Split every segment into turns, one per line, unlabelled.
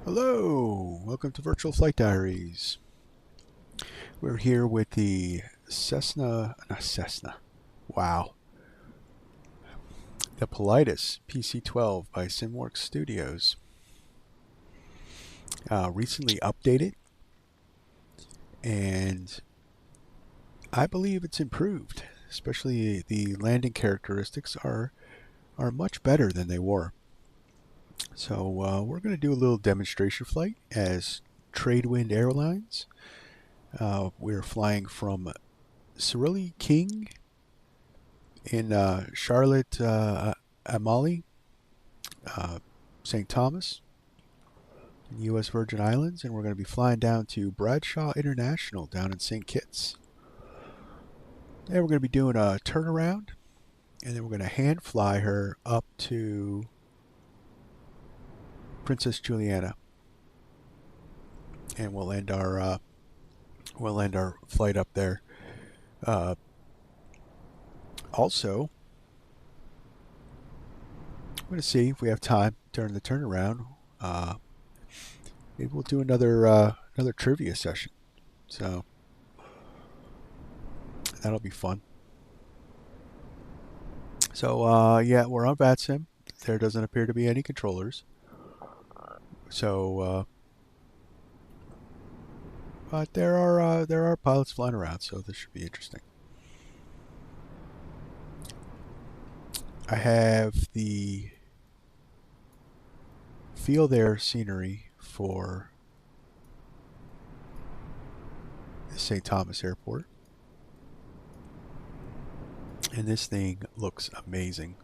Hello, welcome to Virtual Flight Diaries. We're here with the wow, the Pilatus PC-12 by Simworks Studios. Recently updated, and I believe it's improved. Especially the landing characteristics are much better than they were. So we're going to do a little demonstration flight as Tradewind Airlines. We're flying from Cyrilli King in Charlotte Amalie, St. Thomas, in the U.S. Virgin Islands, and we're going to be flying down to Bradshaw International down in St. Kitts. Then we're going to be doing a turnaround, and then we're going to hand fly her up to Princess Juliana, and we'll end our flight up there. Also, I'm going to see if we have time during the turnaround. Maybe we'll do another trivia session. So that'll be fun. So yeah, we're on VATSIM. There doesn't appear to be any controllers. So, but there are pilots flying around, so this should be interesting. I have the Feel There scenery for the St. Thomas Airport. And this thing looks amazing.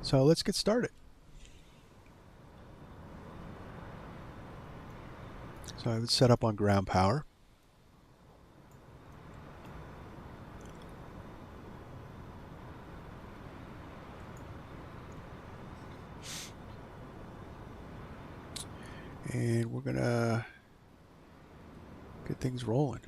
So let's get started. So I would set up on ground power. And we're gonna get things rolling.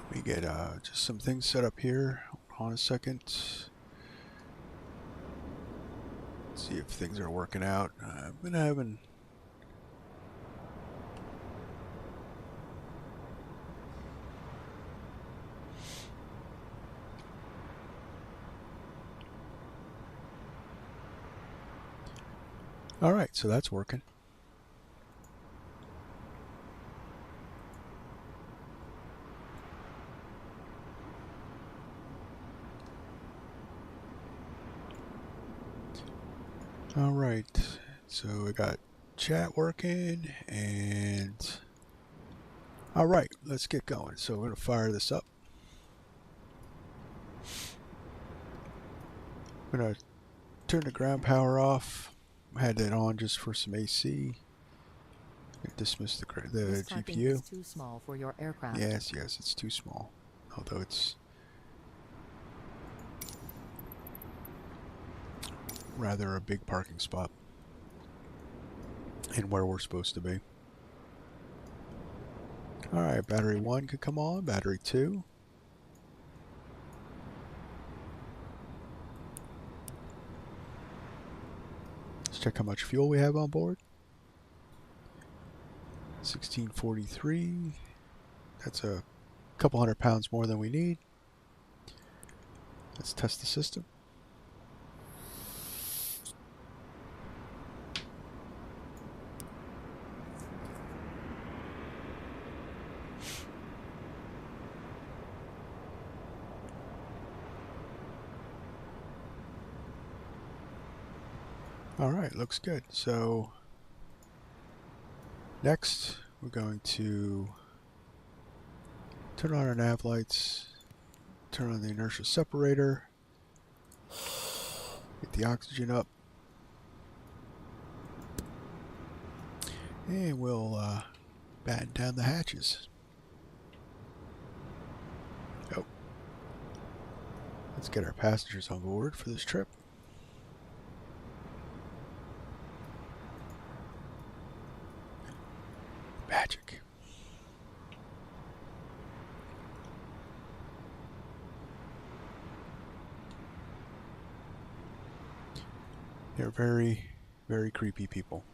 Let me get just some things set up here. Hold on a second. See if things are working out. I've been having all right, so that's working. All right, so we got chat working, and all right, let's get going. So we're going to fire this up. I'm going to turn the ground power off. I had that on just for some AC. Dismiss the GPU.
Is too small for your aircraft.
Yes, it's too small. Although it's rather a big parking spot and where we're supposed to be. Alright, battery 1 could come on, battery 2. Let's check how much fuel we have on board. 1643. That's a couple 100 pounds more than we need. Let's test the system. Alright, looks good. So next we're going to turn on our nav lights, turn on the inertial separator, get the oxygen up, And we'll batten down the hatches. Oh, let's get our passengers on board for this trip. Magic. They're very, very creepy people.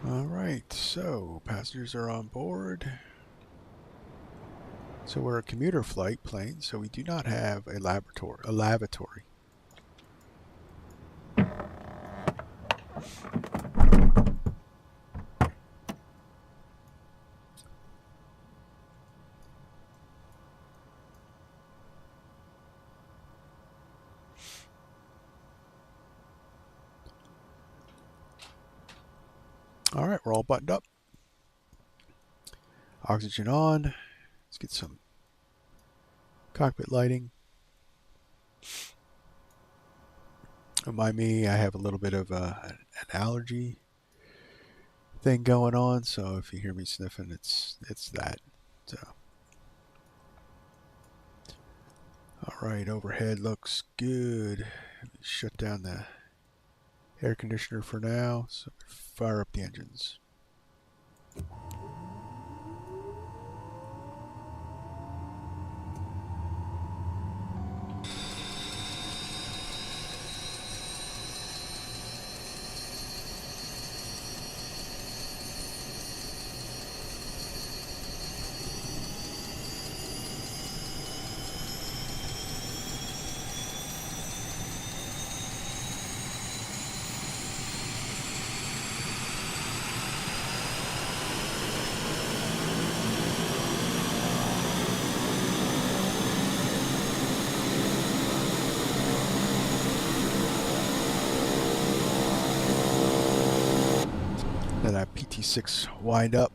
Alright, so passengers are on board. So we're a commuter flight plane, so we do not have a lavatory. Alright, we're all buttoned up. Oxygen on. Let's get some cockpit lighting. Remind me, I have a little bit of an allergy thing going on, so if you hear me sniffing, it's that. So, alright, overhead looks good. Shut down the air conditioner for now, so fire up the engines. Then that PT-6 wind up.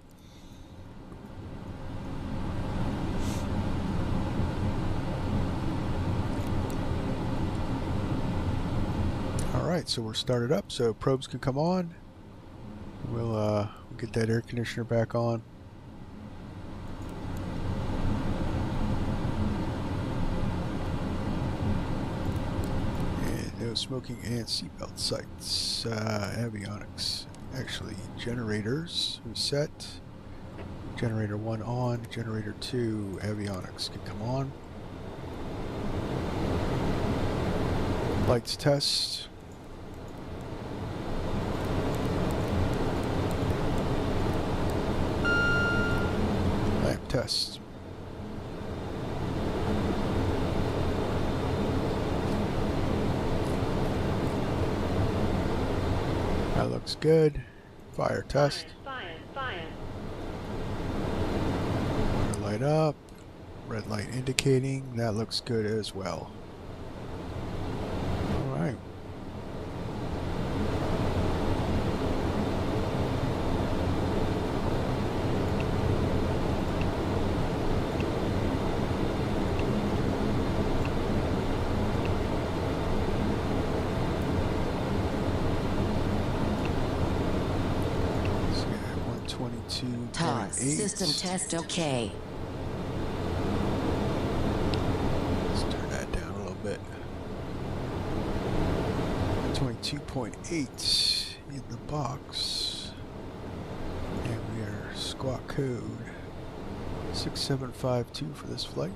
Alright, so we're started up, so probes can come on. We'll get that air conditioner back on. And no smoking and seatbelt sights. Avionics. Actually, generators reset. Generator 1 on. Generator 2, avionics can come on. Lights test. Lamp test. That looks good. Fire test.
Fire.
Red light up. Red light indicating. That looks good as well. Alright.
TOS. System test OK.
Let's turn that down a little bit. 22.8 in the box. And we are squawk code 6752 for this flight.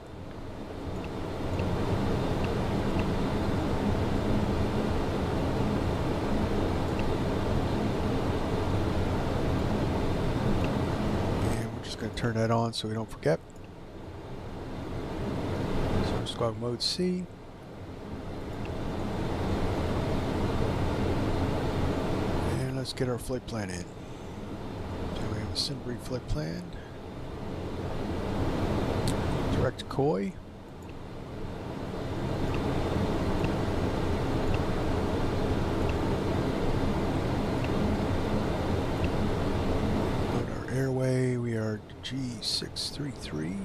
Going to turn that on so we don't forget. So squawk mode C. And let's get our flight plan in. So we have a Simbrief flight plan. Direct Koi. G633.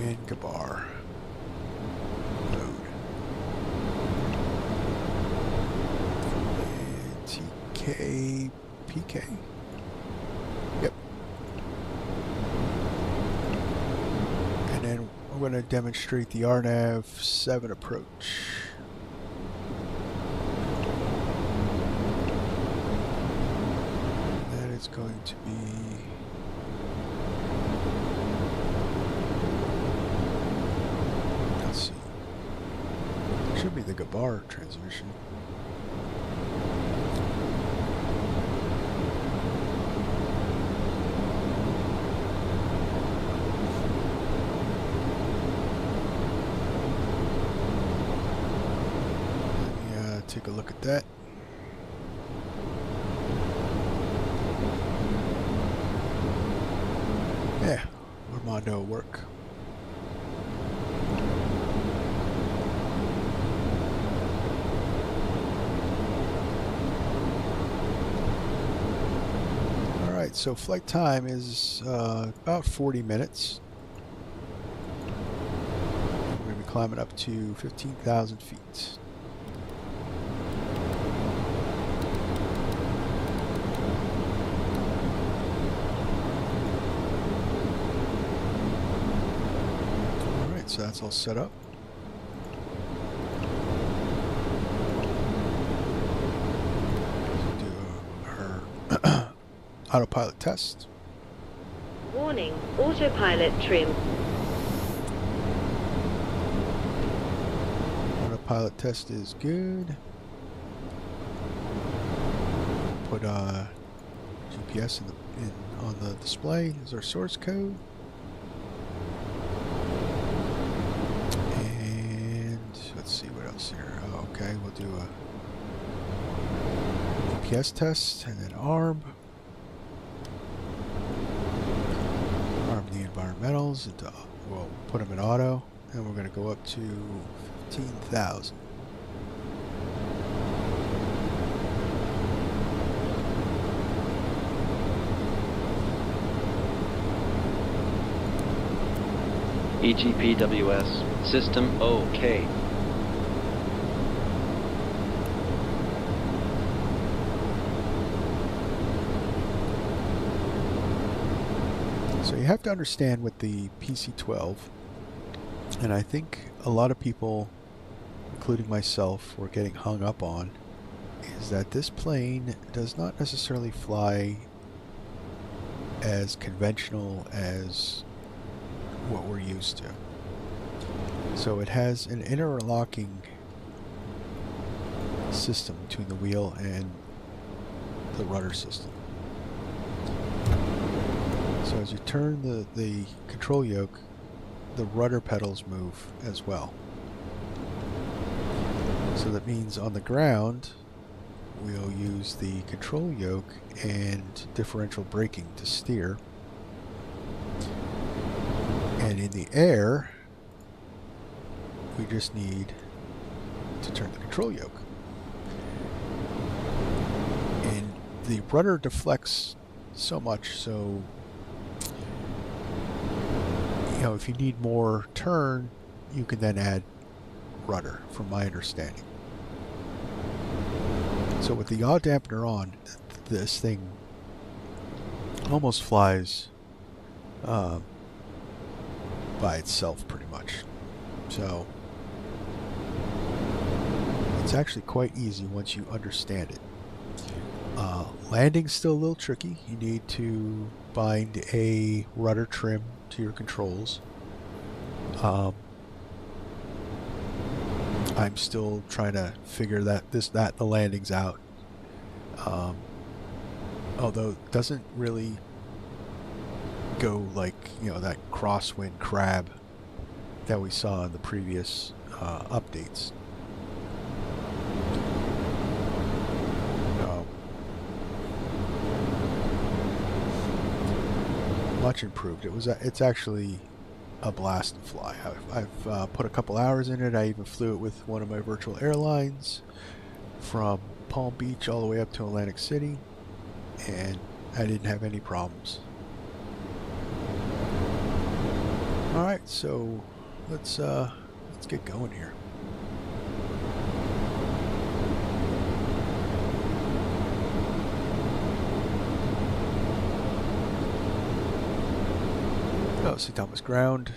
And Gabar. Load. And TKPK. Yep. And then I'm going to demonstrate the RNAV 7 approach. That is going to be should be the Gabar transmission. Let me take a look at that. Yeah, Armando work. So flight time is about 40 minutes. We're going to be climbing up to 15,000 feet. Alright, so that's all set up. Autopilot test.
Warning, autopilot trim.
Autopilot test is good. Put GPS on the display as our source code. And let's see what else here. Oh, okay, we'll do a GPS test and then ARM. Environmentals, and we'll put them in auto, and we're going to go up to 15,000.
EGPWS system OK.
So you have to understand with the PC-12, and I think a lot of people, including myself, were getting hung up on, is that this plane does not necessarily fly as conventional as what we're used to. So it has an interlocking system between the wheel and the rudder system. So as you turn the control yoke, the rudder pedals move as well. So that means on the ground, we'll use the control yoke and differential braking to steer. And in the air, we just need to turn the control yoke. And the rudder deflects so much, so if you need more turn, you can then add rudder, from my understanding. So with the yaw dampener on, this thing almost flies by itself pretty much. So it's actually quite easy once you understand it. Landing's still a little tricky. You need to bind a rudder trim to your controls. I'm still trying to figure the landings out. Although it doesn't really go like, that crosswind crab that we saw in the previous updates. Much improved. It's actually a blast to fly. I've put a couple hours in it. I even flew it with one of my virtual airlines from Palm Beach all the way up to Atlantic City, and I didn't have any problems. Alright, so let's get going here. Oh, St. Thomas ground,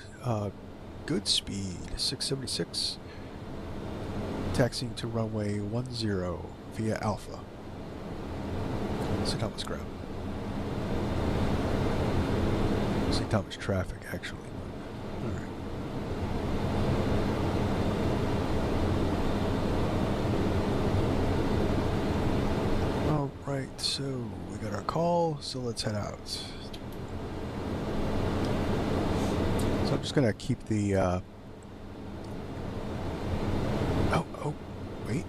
good speed, 676, taxiing to runway 10 via Alpha, St. Thomas ground. St. Thomas traffic, actually. Alright, so we got our call, so let's head out. So I'm just gonna keep the oh, wait.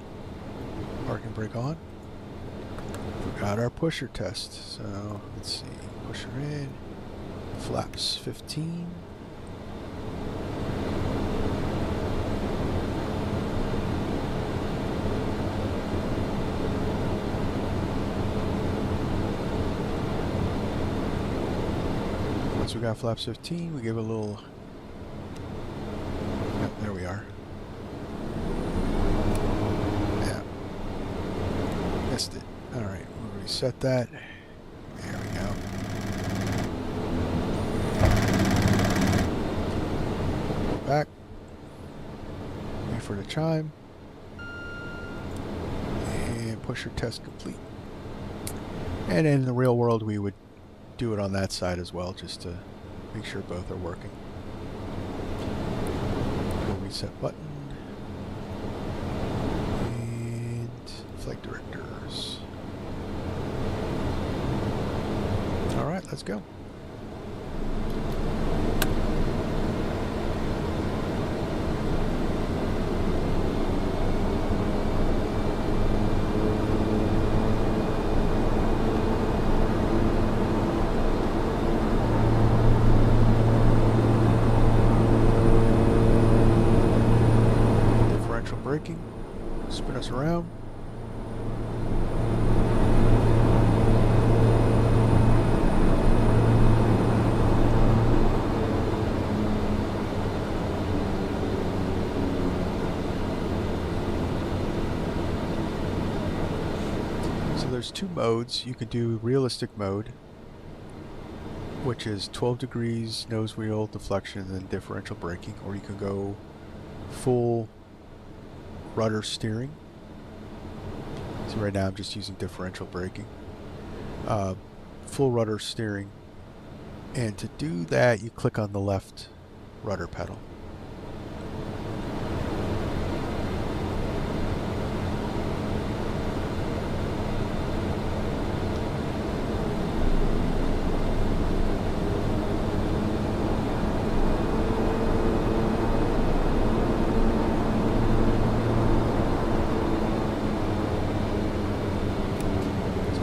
Parking brake on. Forgot our pusher test. So let's see. Pusher in. Flaps 15. Once we got flaps 15, we give it a little. Yep, there we are. Yeah. Missed it. Alright, we'll reset that. There we go. Go back. Wait for the chime. And pusher test complete. And in the real world, we would do it on that side as well, just to make sure both are working. Go reset button. And flight directors. Alright, let's go. Braking, spin us around. So there's two modes. You can do realistic mode, which is 12 degrees nose wheel deflection and differential braking, or you can go full rudder steering. So right now I'm just using differential braking. Full rudder steering. And to do that, you click on the left rudder pedal.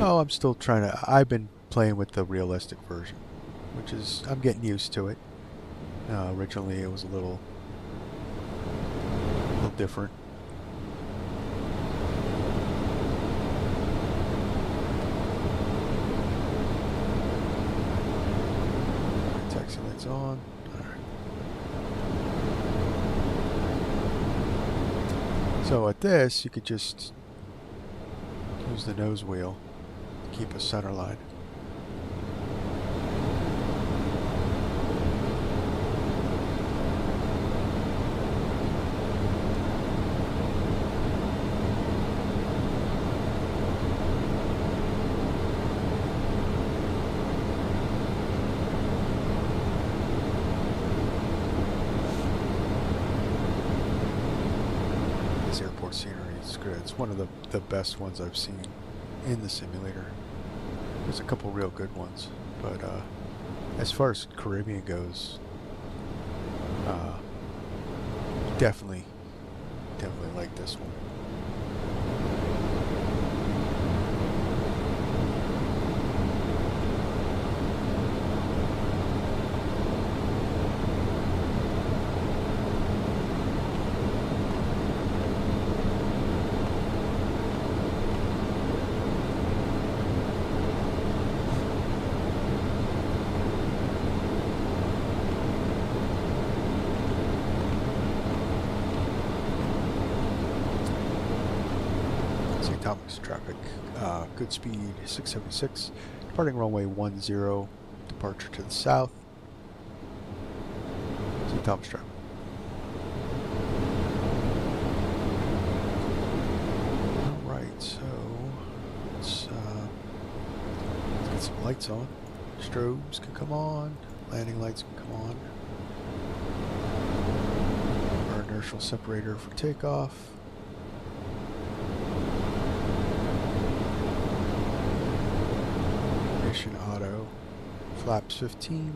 Oh, I'm still trying to. I've been playing with the realistic version, which is, I'm getting used to it. Originally, it was a little different. Taxi lights on. All right. So at this, you could just use the nose wheel. Keep a center line. This airport scenery is good. It's one of the best ones I've seen in the simulator. There's a couple real good ones, but as far as Caribbean goes, definitely like this one. Thomas traffic. Good speed 676. Departing runway 10. Departure to the south. St. Thomas traffic. Alright, so let's get some lights on. Strobes can come on. Landing lights can come on. Our inertial separator for takeoff. Ignition auto. Flaps 15.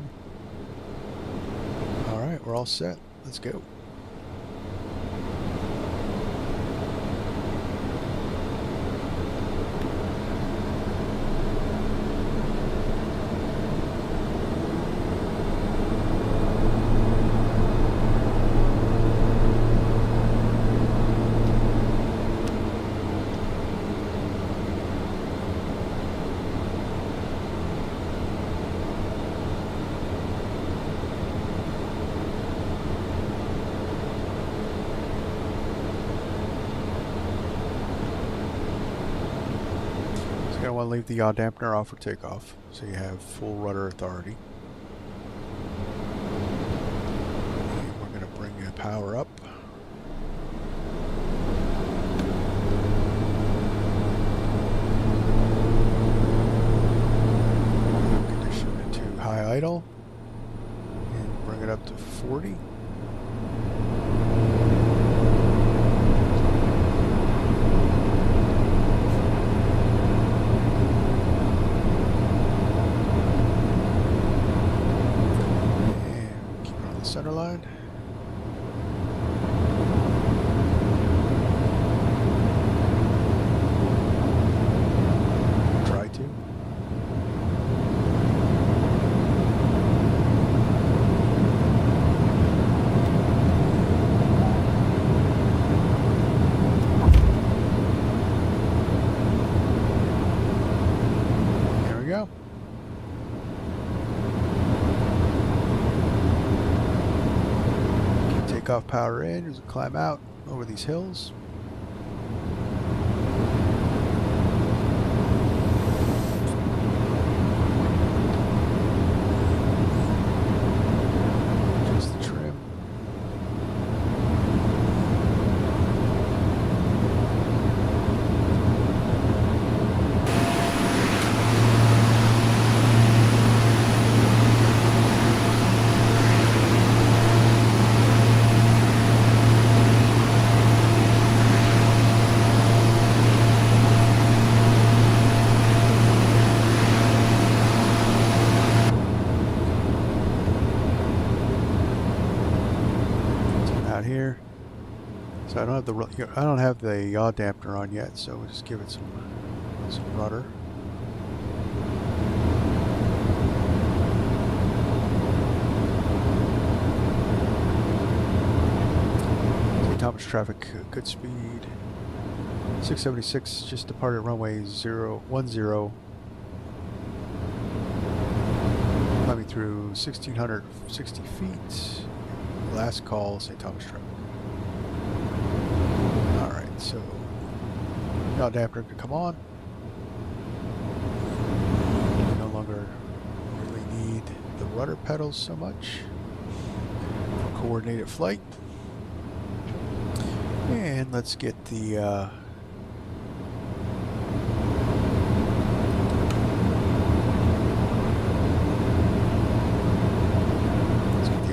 Alright, we're all set. Let's go. You're going to want to leave the yaw dampener off for takeoff, so you have full rudder authority. And we're going to bring the power up. Condition it to high idle. And bring it up to 40. Center line. Try to. There we go. Takeoff power in as we climb out over these hills. Just the trim. Here, so I don't have the yaw dampener on yet, so we'll just give it some rudder. St. Thomas traffic, good speed 676, just departed runway 10. Climbing through 1,660 feet. Last call, St. Thomas traffic. Alright, so yaw dampener can come on. We no longer really need the rudder pedals so much for coordinated flight. And let's get the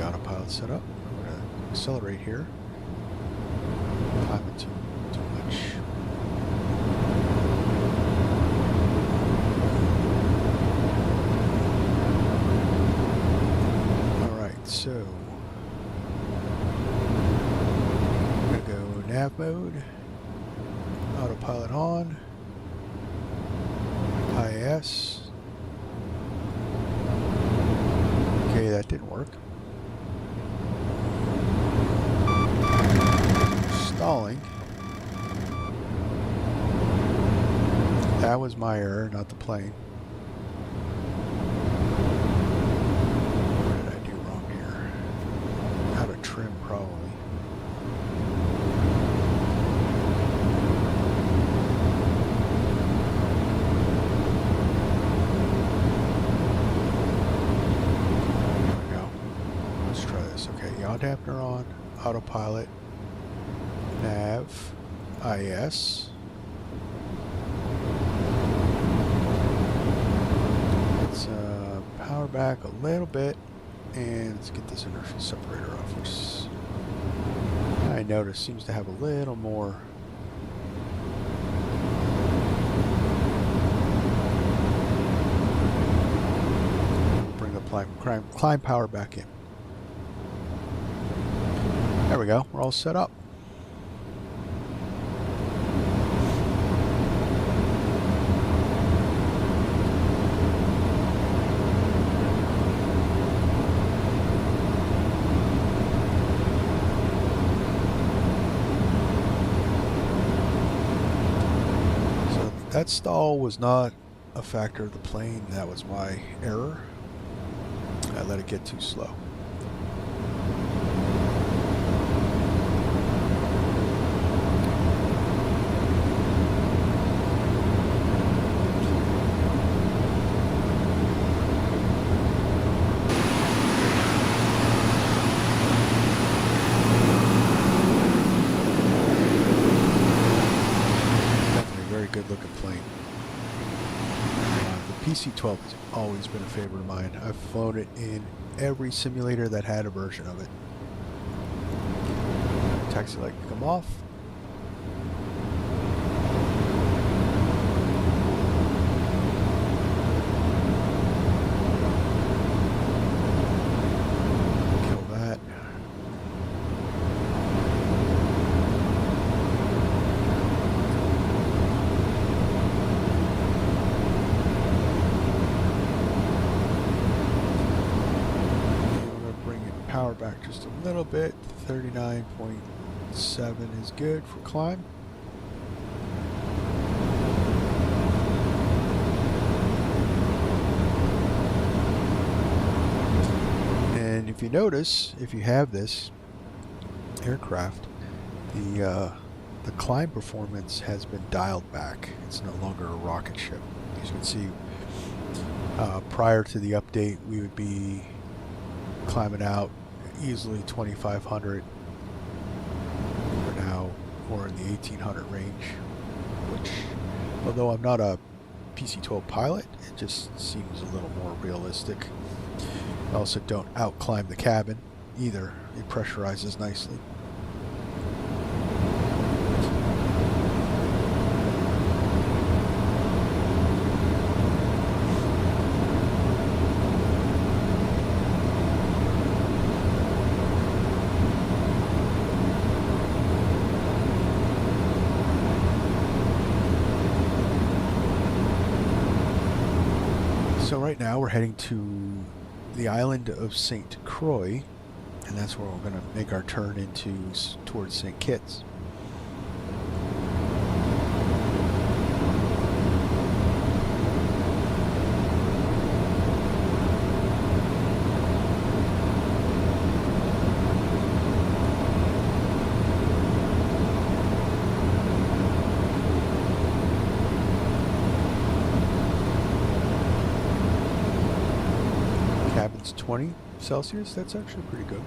autopilot set up. Accelerate here. Climb it too much. Alright, so I'm gonna go nav mode. Autopilot on. IS. Okay, that didn't work. Stalling. That was my error, not the plane. What did I do wrong here? Out of trim, probably. dampener on, autopilot, nav, IS. Let's power back a little bit, and let's get this inertial separator off, which I notice seems to have a little more bring the climb power back in. There we go, we're all set up. That stall was not a factor of the plane. That was my error. I let it get too slow. Good looking plane. The PC-12 has always been a favorite of mine. I've flown it in every simulator that had a version of it. Taxi light can come off. Kill that. Power back just a little bit. 39.7 is good for climb. And if you notice, if you have this aircraft, the climb performance has been dialed back. It's no longer a rocket ship. As you can see, prior to the update, we would be climbing out easily 2,500. We're now more in the 1,800 range, which, although I'm not a PC-12 pilot, it just seems a little more realistic. I also don't out-climb the cabin either. It pressurizes nicely. So right now we're heading to the island of St. Croix, and that's where we're going to make our turn towards St. Kitts. Cabin's 20 Celsius. That's actually pretty good.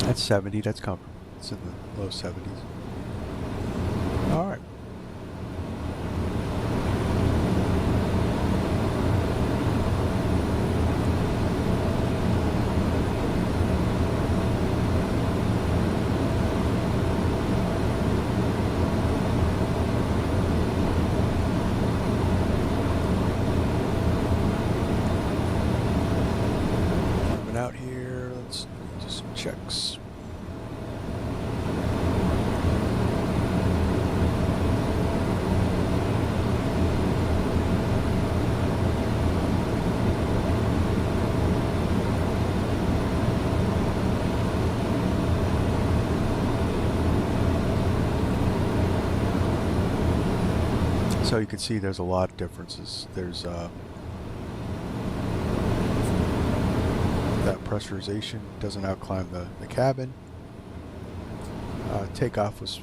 That's 70. That's comfortable. It's in the low 70s. All right. Out here, let's do some checks. So you can see there's a lot of differences. There's that pressurization doesn't outclimb the cabin. Takeoff was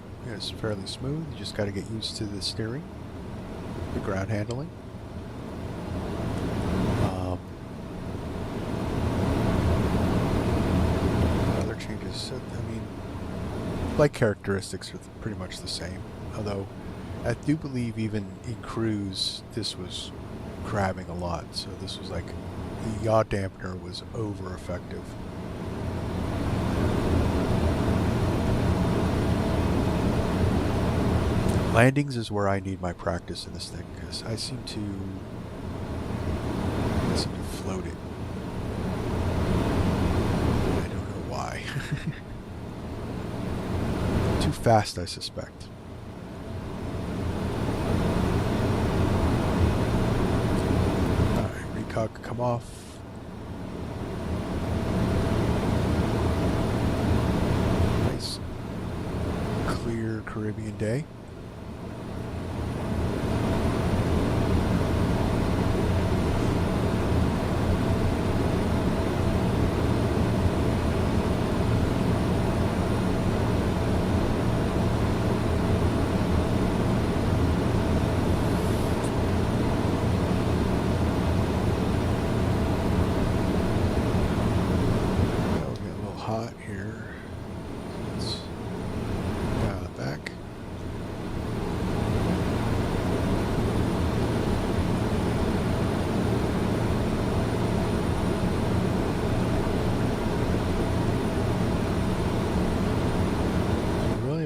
fairly smooth. You just got to get used to the steering, the ground handling. flight characteristics are pretty much the same. Although I do believe even in cruise this was crabbing a lot. So this was like the yaw dampener was over effective. Landings is where I need my practice in this thing because I seem to float it. I don't know why. Too fast, I suspect. Alright, recog come off. Nice clear Caribbean day.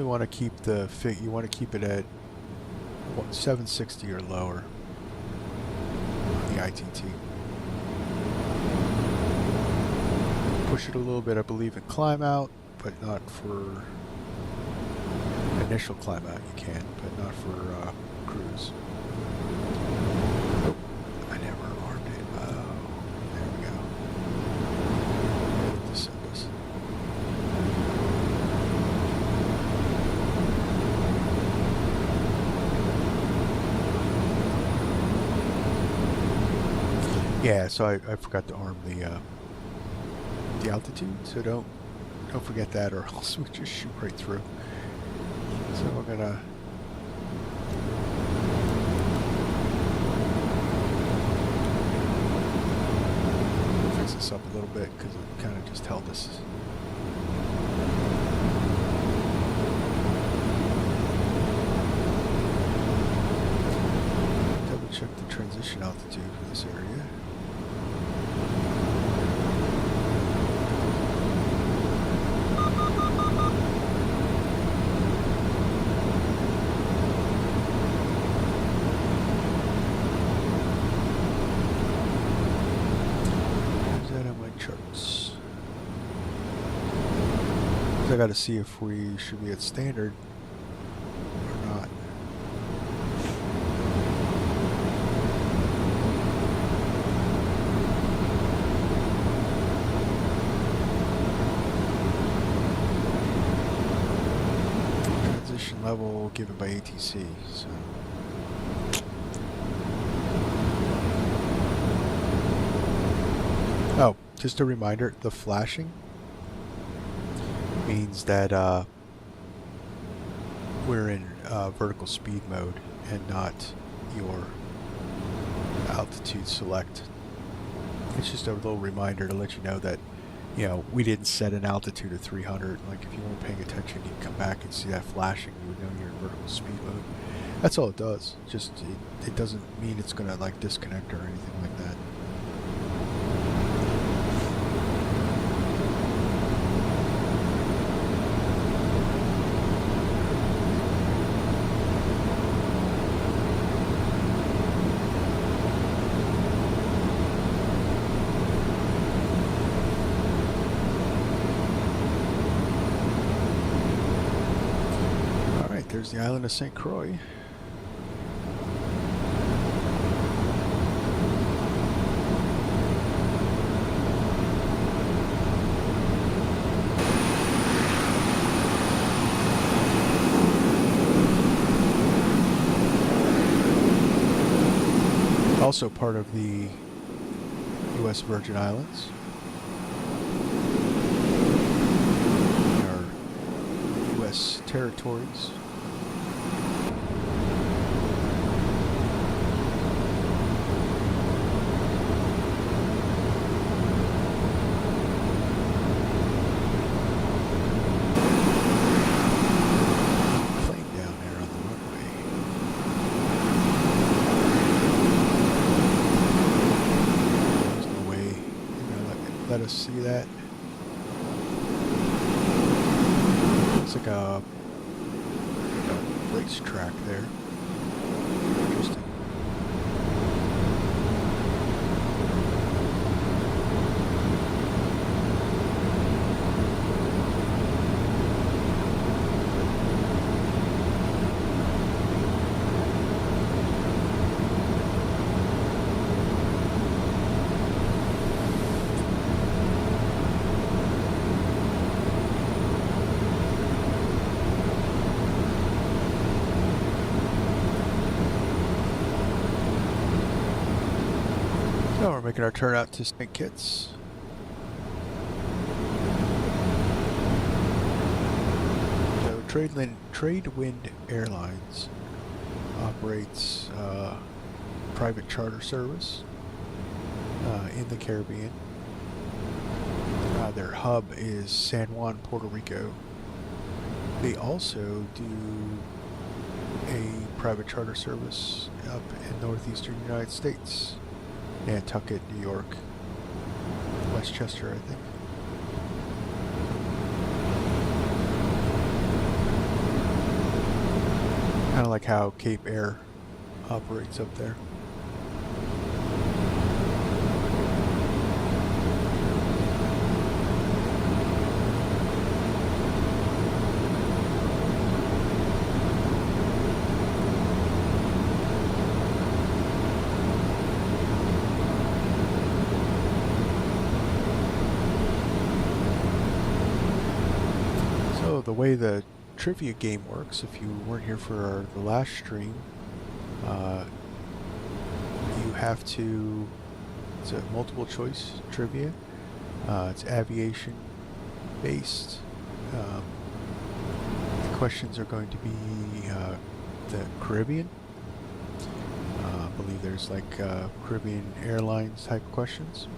Want to keep the fit. You want to keep it at 760 or lower on the ITT. Push it a little bit, I believe, in climb out, but not for initial climb out. You can, but not for cruise. Oh, I never armed it. Oh, there we go. Descend us. Yeah, so I forgot to arm the altitude, so don't forget that, or else we just shoot right through. So we're gonna fix this up a little bit because it kind of just held us. Double check the transition altitude for this area. I got to see if we should be at standard or not. Transition level given by ATC. So. Oh, just a reminder, the flashing means that we're in vertical speed mode and not your altitude select. It's just a little reminder to let you know that, you know, we didn't set an altitude of 300. Like if you weren't paying attention, you'd come back and see that flashing, you would know you're in vertical speed mode. That's all it does. Just it doesn't mean it's gonna like disconnect or anything like that. There's the island of St. Croix. Also part of the U.S. Virgin Islands. Our U.S. territories. let us see that. Looks like a racetrack there. Interesting. So we're making our turn out to St. Kitts. So Tradewind Airlines operates private charter service in the Caribbean. Their hub is San Juan, Puerto Rico. They also do a private charter service up in northeastern United States. Nantucket, New York, Westchester, I think. Kind of like how Cape Air operates up there. The way the trivia game works, if you weren't here for the last stream, you have to, it's a multiple choice trivia. It's aviation based. The questions are going to be the Caribbean. I believe there's like Caribbean Airlines type questions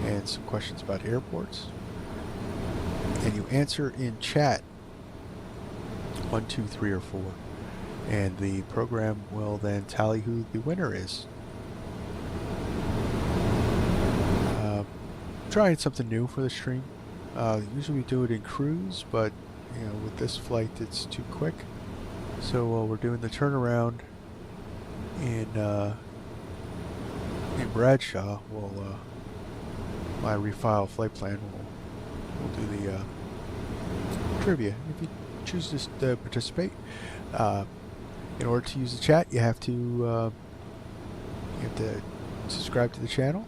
and some questions about airports. And you answer in chat 1, 2, 3, or 4, and the program will then tally who the winner is. Trying something new for the stream. Usually we do it in cruise, but you know, with this flight it's too quick. So we're doing the turnaround in Bradshaw. We'll my refile flight plan will do the trivia. If you choose to participate, in order to use the chat, you have to subscribe to the channel.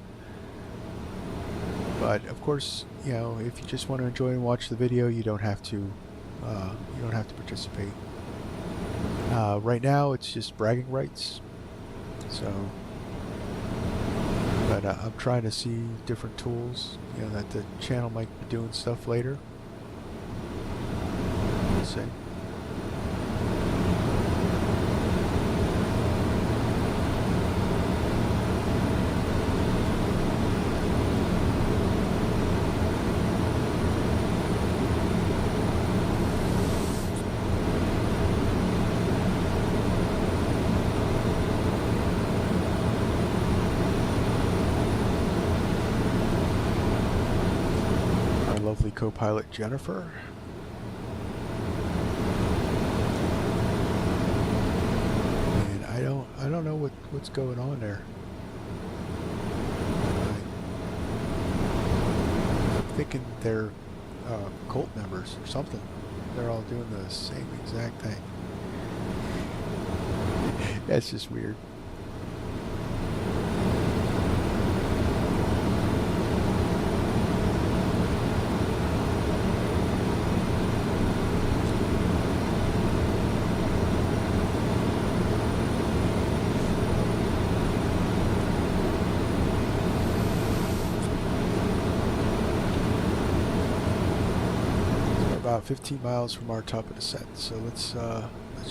But of course, you know, if you just want to enjoy and watch the video, you don't have to participate. Right now, it's just bragging rights. So, but I'm trying to see different tools, you know, that the channel might be doing stuff later. We'll see. Lovely co-pilot Jennifer. And I don't know what's going on there. I'm thinking they're cult members or something. They're all doing the same exact thing. That's just weird. About 15 miles from our top of descent, so let's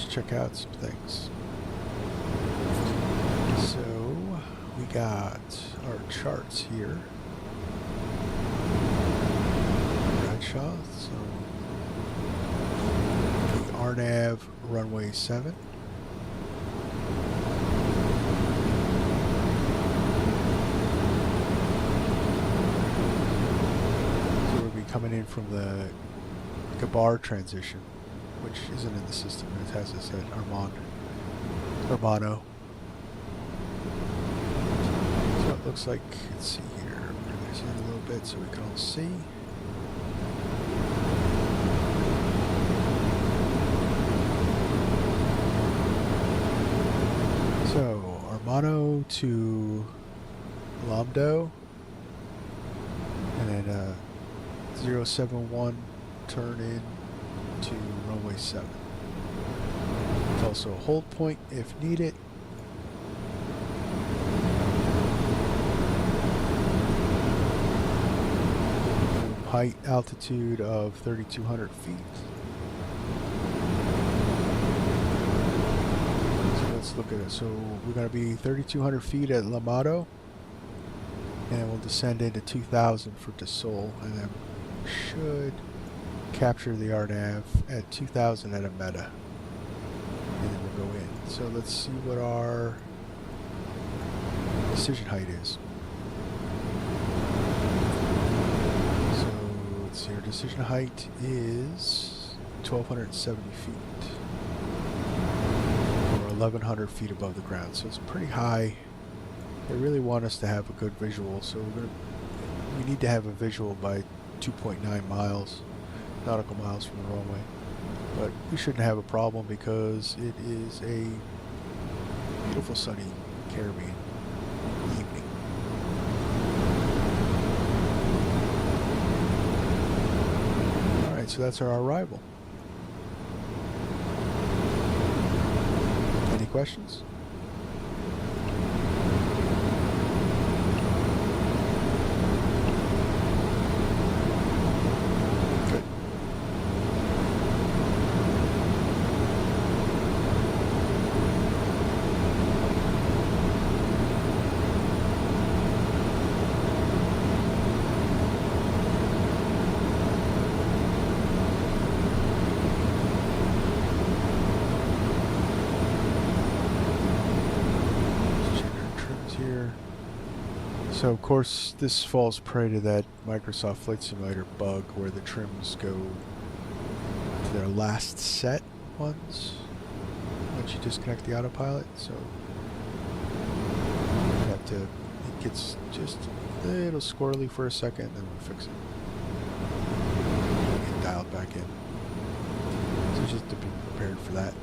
check out some things. So we got our charts here. Bradshaw, so the RNAV runway 7. coming in from the Gabar transition, which isn't in the system, and it has us at Urbano. So it looks like, let's see here, we're going to zoom a little bit so we can all see. So, Urbano to Lambdo, and then 071 turn in to runway 7. It's also a hold point if needed. Height altitude of 3,200 feet. So let's look at it. So we're going to be 3,200 feet at Lamado, and we'll descend into 2,000 for Dassault, and then should capture the RNAV at 2,000 at a meta, and then we'll go in. So let's see what our decision height is. So let's see, our decision height is 1,270 feet, or 1,100 feet above the ground. So it's pretty high. They really want us to have a good visual, so we need to have a visual by 2.9 miles, nautical miles from the runway. But we shouldn't have a problem because it is a beautiful sunny Caribbean evening. Alright, so that's our arrival. Any questions? So of course this falls prey to that Microsoft Flight Simulator bug where the trims go to their last set once you disconnect the autopilot. So you have to, it gets just a little squirrely for a second, then we'll fix it. Get dialed back in. So just to be prepared for that.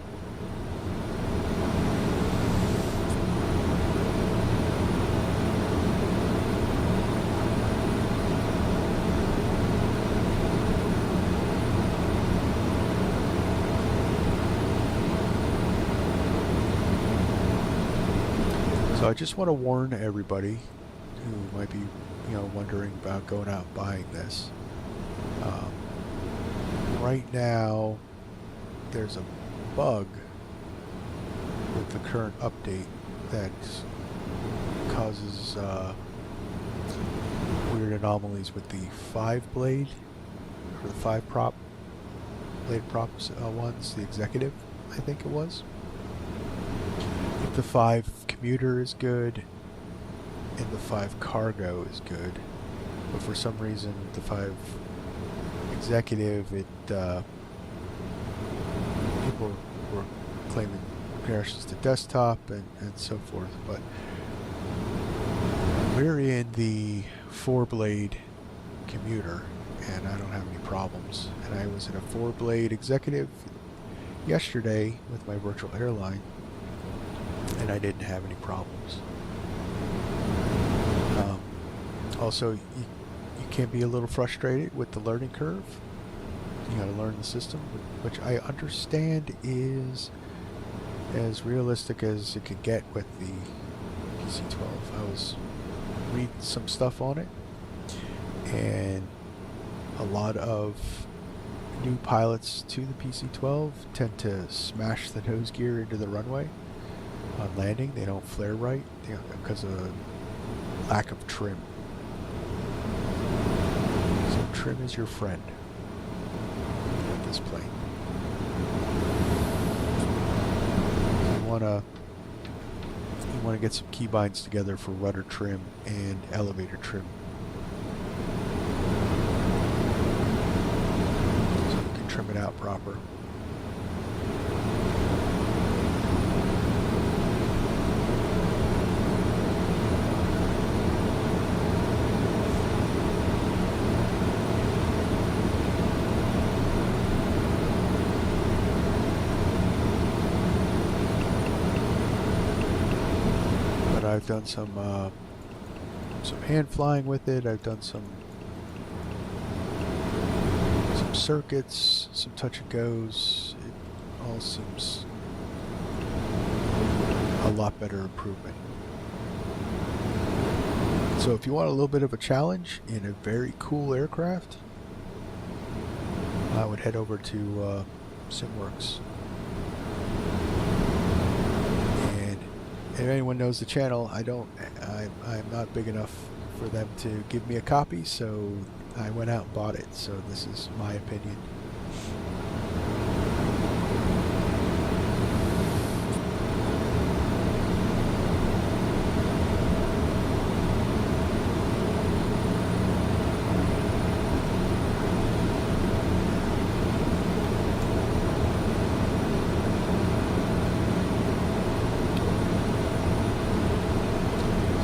So I just want to warn everybody who might be, wondering about going out and buying this. Right now, there's a bug with the current update that causes weird anomalies with the 5-blade, or the 5-blade props ones, the executive, I think it was. The 5 commuter is good, and the 5 cargo is good, but for some reason the 5 executive, people were claiming crashes to desktop and so forth, but we're in the 4-blade commuter and I don't have any problems, and I was in a 4-blade executive yesterday with my virtual airline and I didn't have any problems. Also, you can be a little frustrated with the learning curve. You got to learn the system, which I understand is as realistic as it could get with the PC-12. I was reading some stuff on it, and a lot of new pilots to the PC-12 tend to smash the nose gear into the runway on landing. They don't flare right because of lack of trim. So trim is your friend with this plane. You want to get some keybinds together for rudder trim and elevator trim. trim it out proper. But I've done some hand flying with it. I've done some circuits, some touch and goes. It all seems a lot better improvement. So if you want a little bit of a challenge in a very cool aircraft, I would head over to Simworks. And if anyone knows the channel, I'm not big enough for them to give me a copy, so I went out and bought it. So this is my opinion.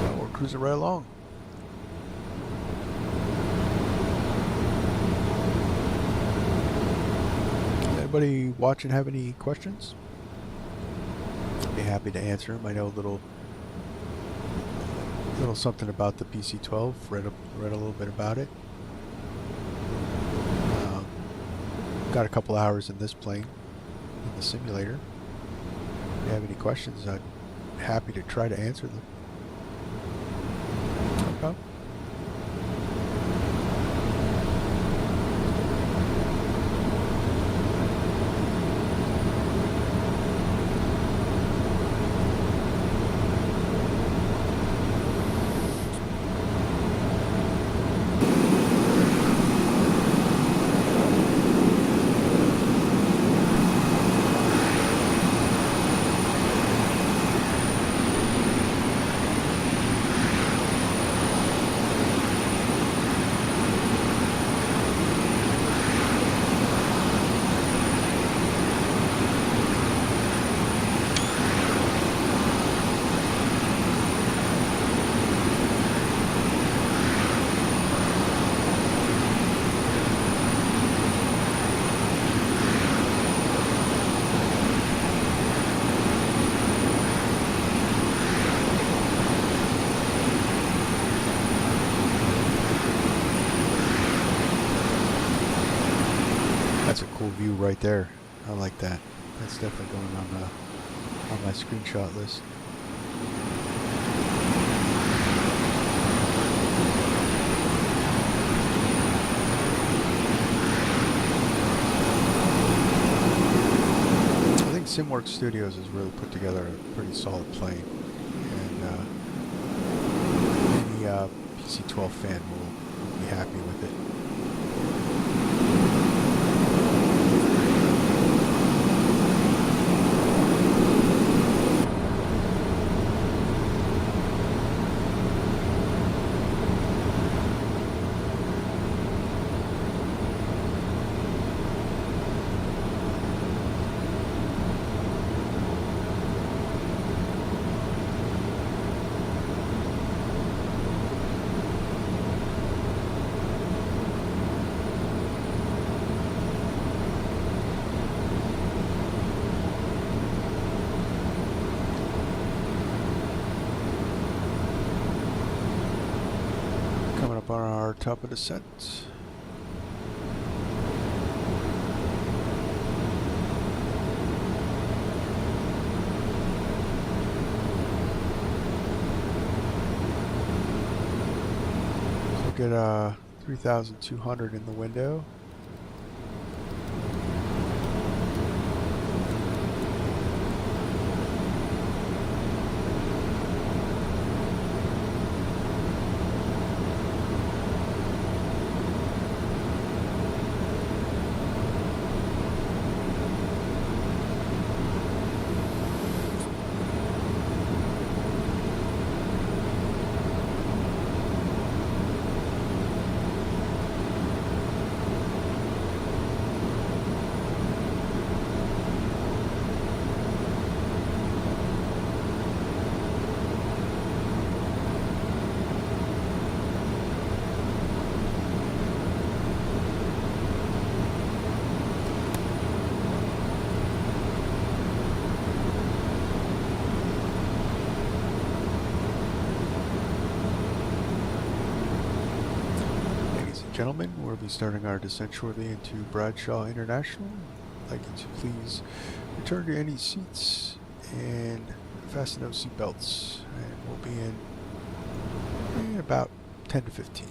So we're cruising right along. Anybody watching have any questions? I'd be happy to answer them. I know a little something about the PC-12. Read a little bit about it. Got a couple hours in this plane, in the simulator. If you have any questions, I'd be happy to try to answer them. Okay. That's a cool view right there. I like that. That's definitely going on my screenshot list. I think Simworks Studios has really put together a pretty solid plane, and any PC-12 fan will be happy with it. On our top of descent. So get 3,200 in the window. gentlemen, we'll be starting our descent shortly into Bradshaw International. I'd like you to please return to any seats and fasten those seat belts. And we'll be in about 10 to 15.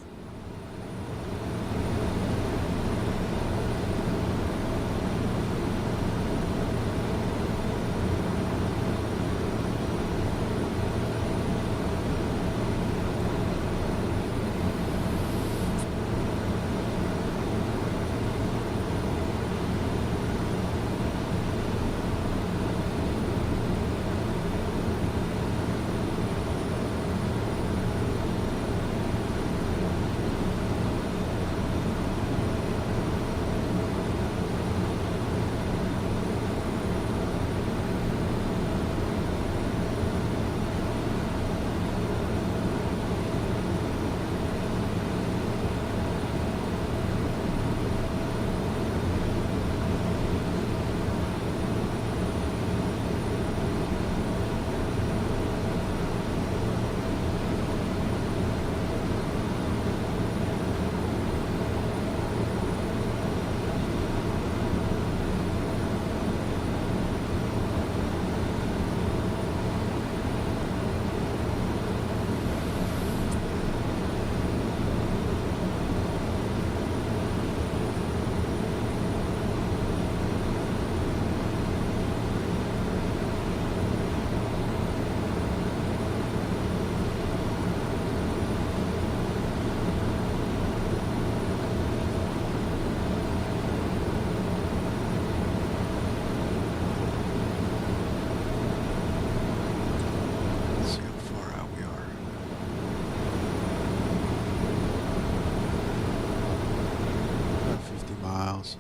Let's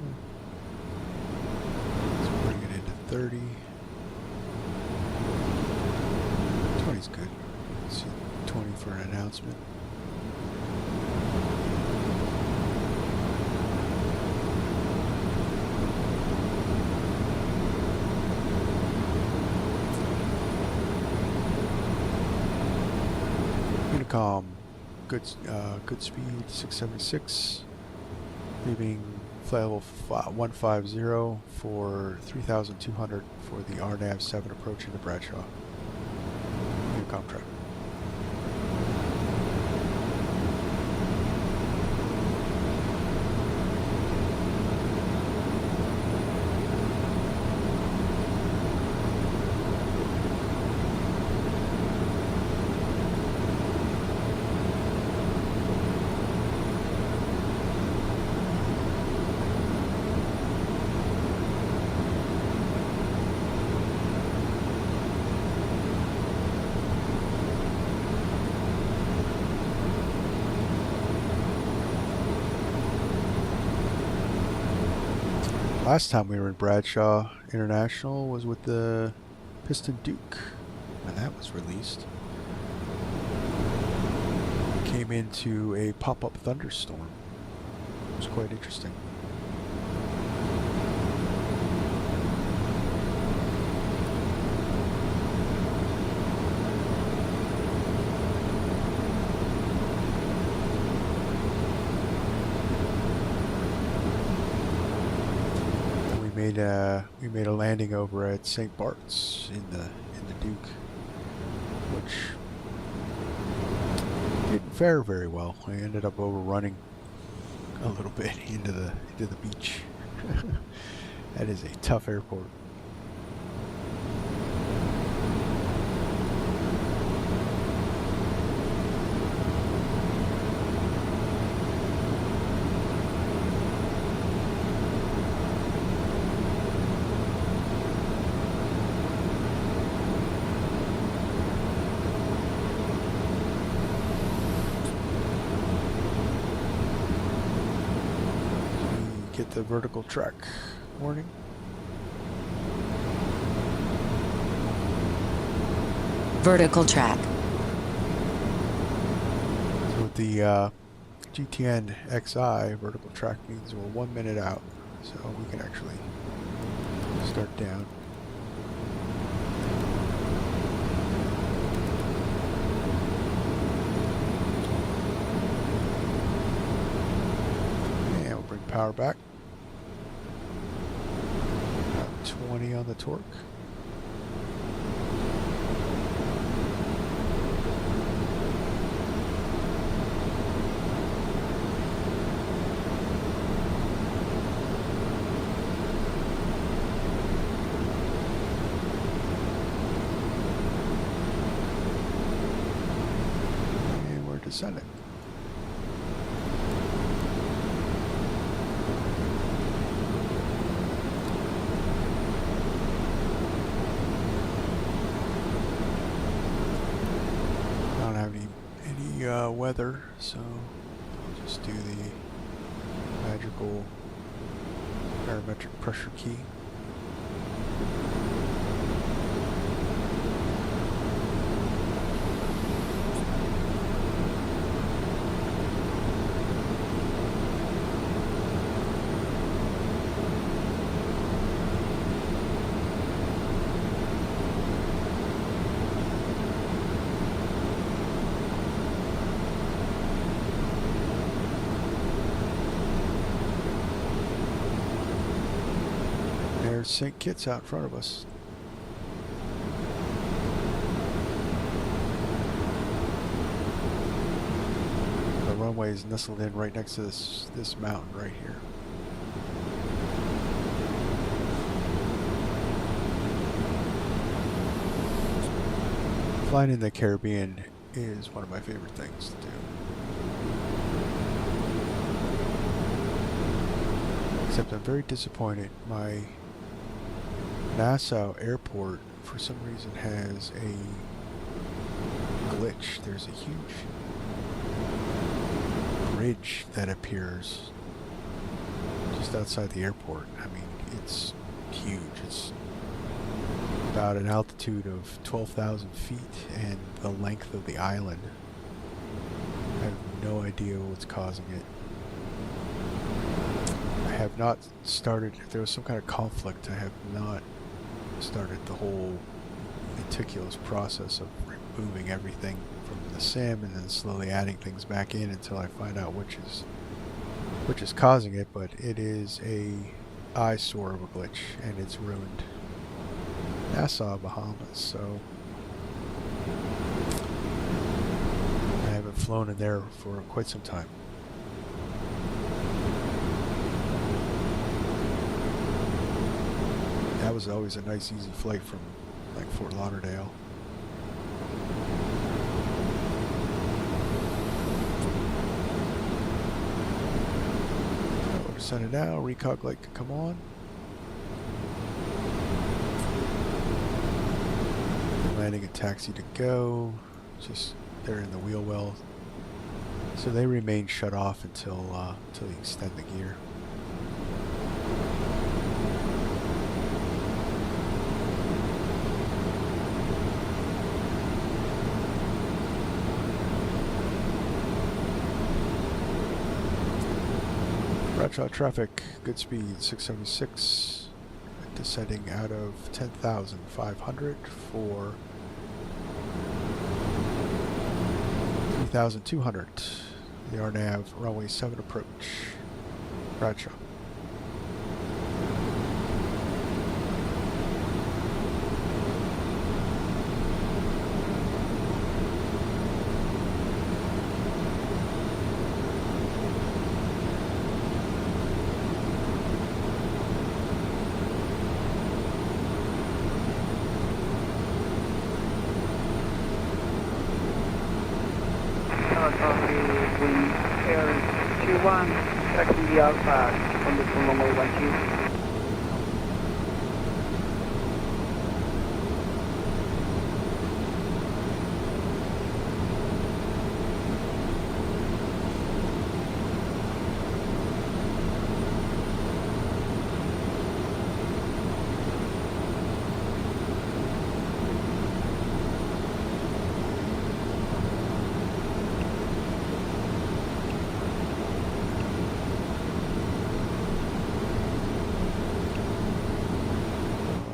bring it into 30. 20's good. Let's see, 20 for an announcement. Unicom, good speed, 676. Leaving flight level 150 for 3,200 for the RNAV 7 approach into Bradshaw. Unicom track. Last time we were in Bradshaw International was with the Piston Duke when that was released. Came into a pop-up thunderstorm. It was quite interesting. We made a landing over at St. Bart's in the Duke, which didn't fare very well. I ended up overrunning a little bit into the beach. That is a tough airport. Get the vertical track warning.
Vertical track.
So with the GTN XI, vertical track means we're 1 minute out, so we can actually start down. power back. About 20 on the torque. And we're descending. Weather, so I'll just do the magical barometric pressure key. There's St. Kitts out in front of us. The runway is nestled in right next to this mountain right here. Flying in the Caribbean is one of my favorite things to do. Except I'm very disappointed. My Nassau airport for some reason has a glitch. There's a huge bridge that appears just outside the airport. I mean, it's huge. It's about an altitude of 12,000 feet and the length of the island. I have no idea what's causing it. I have not started, if there was some kind of conflict, I have not started the whole meticulous process of removing everything from the sim and then slowly adding things back in until I find out which is causing it. But it is a eyesore of a glitch and it's ruined Nassau, Bahamas. So I haven't flown in there for quite some time. That was always a nice easy flight from like Fort Lauderdale. So we're descending now, recog light can come on. Landing and taxi to go. Just they're in the wheel well. So they remain shut off until you extend the gear. Bradshaw traffic, good speed, 676, descending out of 10,500 for 3,200. The RNAV runway 7 approach, Bradshaw.
Wind Air 21, tracking the Alpha on the full runway 12.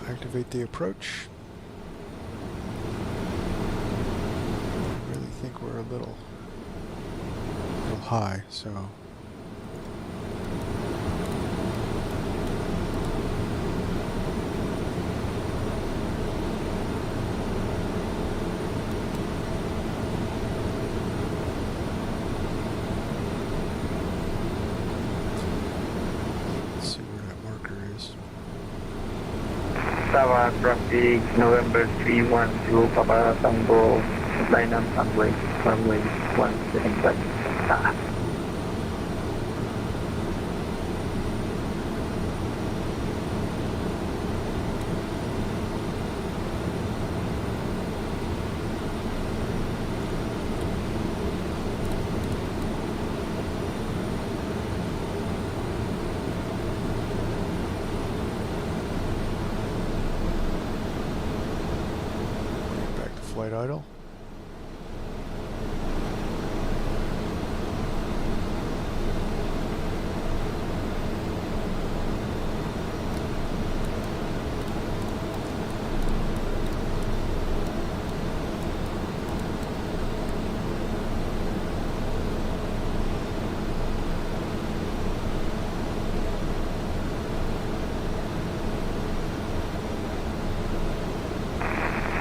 Activate the approach. I really think we're a little high, so
Tower traffic, November 312, Papa Tango, line up runway 17 right.
Back to flight idle.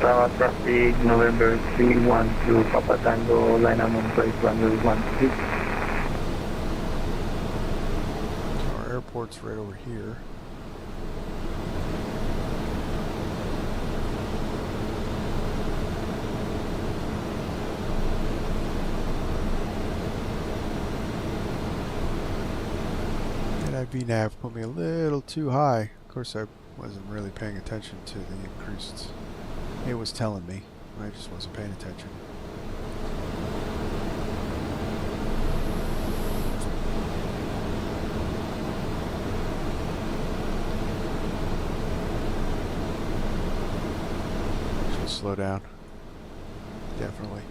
Tower traffic, November 312, Papa Tango, line up on place runway 16.
Our airport's right over here. And that VNAV put me a little too high. Of course, I wasn't really paying attention to the increased. It was telling me. I just wasn't paying attention. Should slow down. Definitely.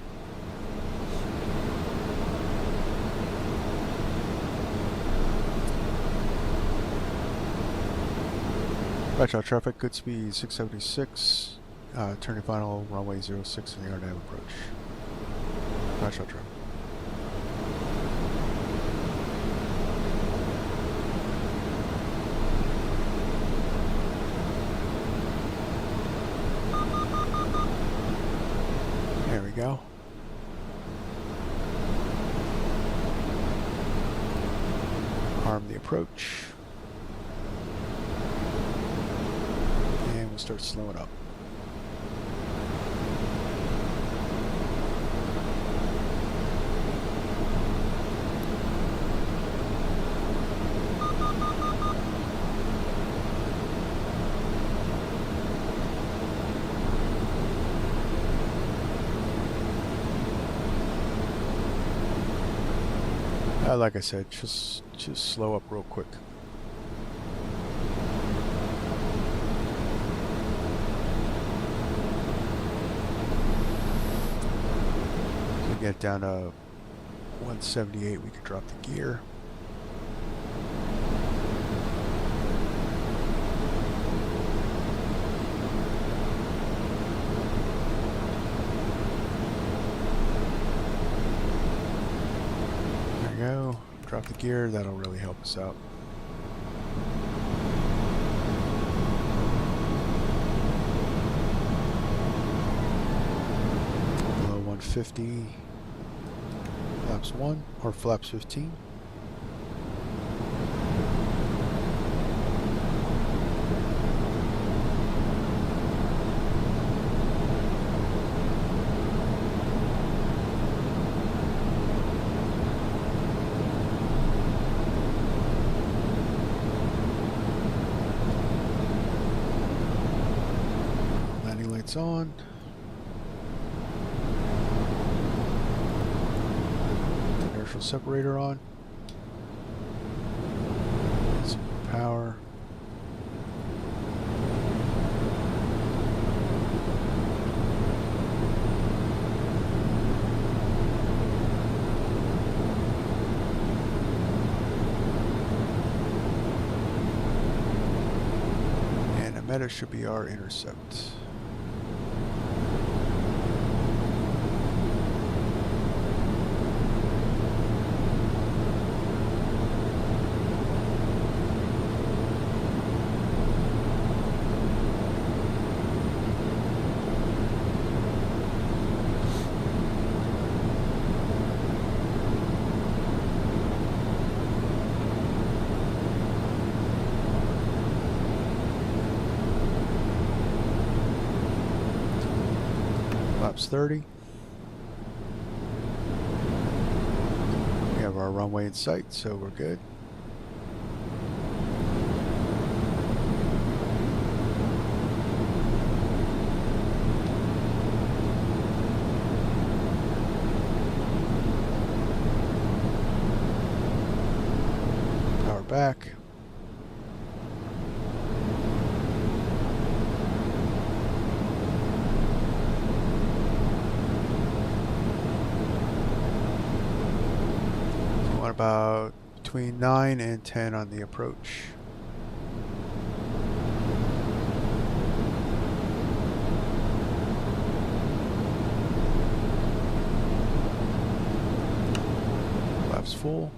Watch out traffic, good speed 676. Turning final runway 06 in the RNAV approach. Watch out traffic. There we go. Arm the approach. And we'll start slowing up. Like I said, just slow up real quick. So we get down to 178, we could drop the gear. Go. Drop the gear, that'll really help us out. Below 150, flaps 1 or flaps 15. On. Inertial separator on. Some power. And a meta should be our intercept. flaps 30. We have our runway in sight, so we're good. Power back. About between 9 and 10 on the approach. Flaps full.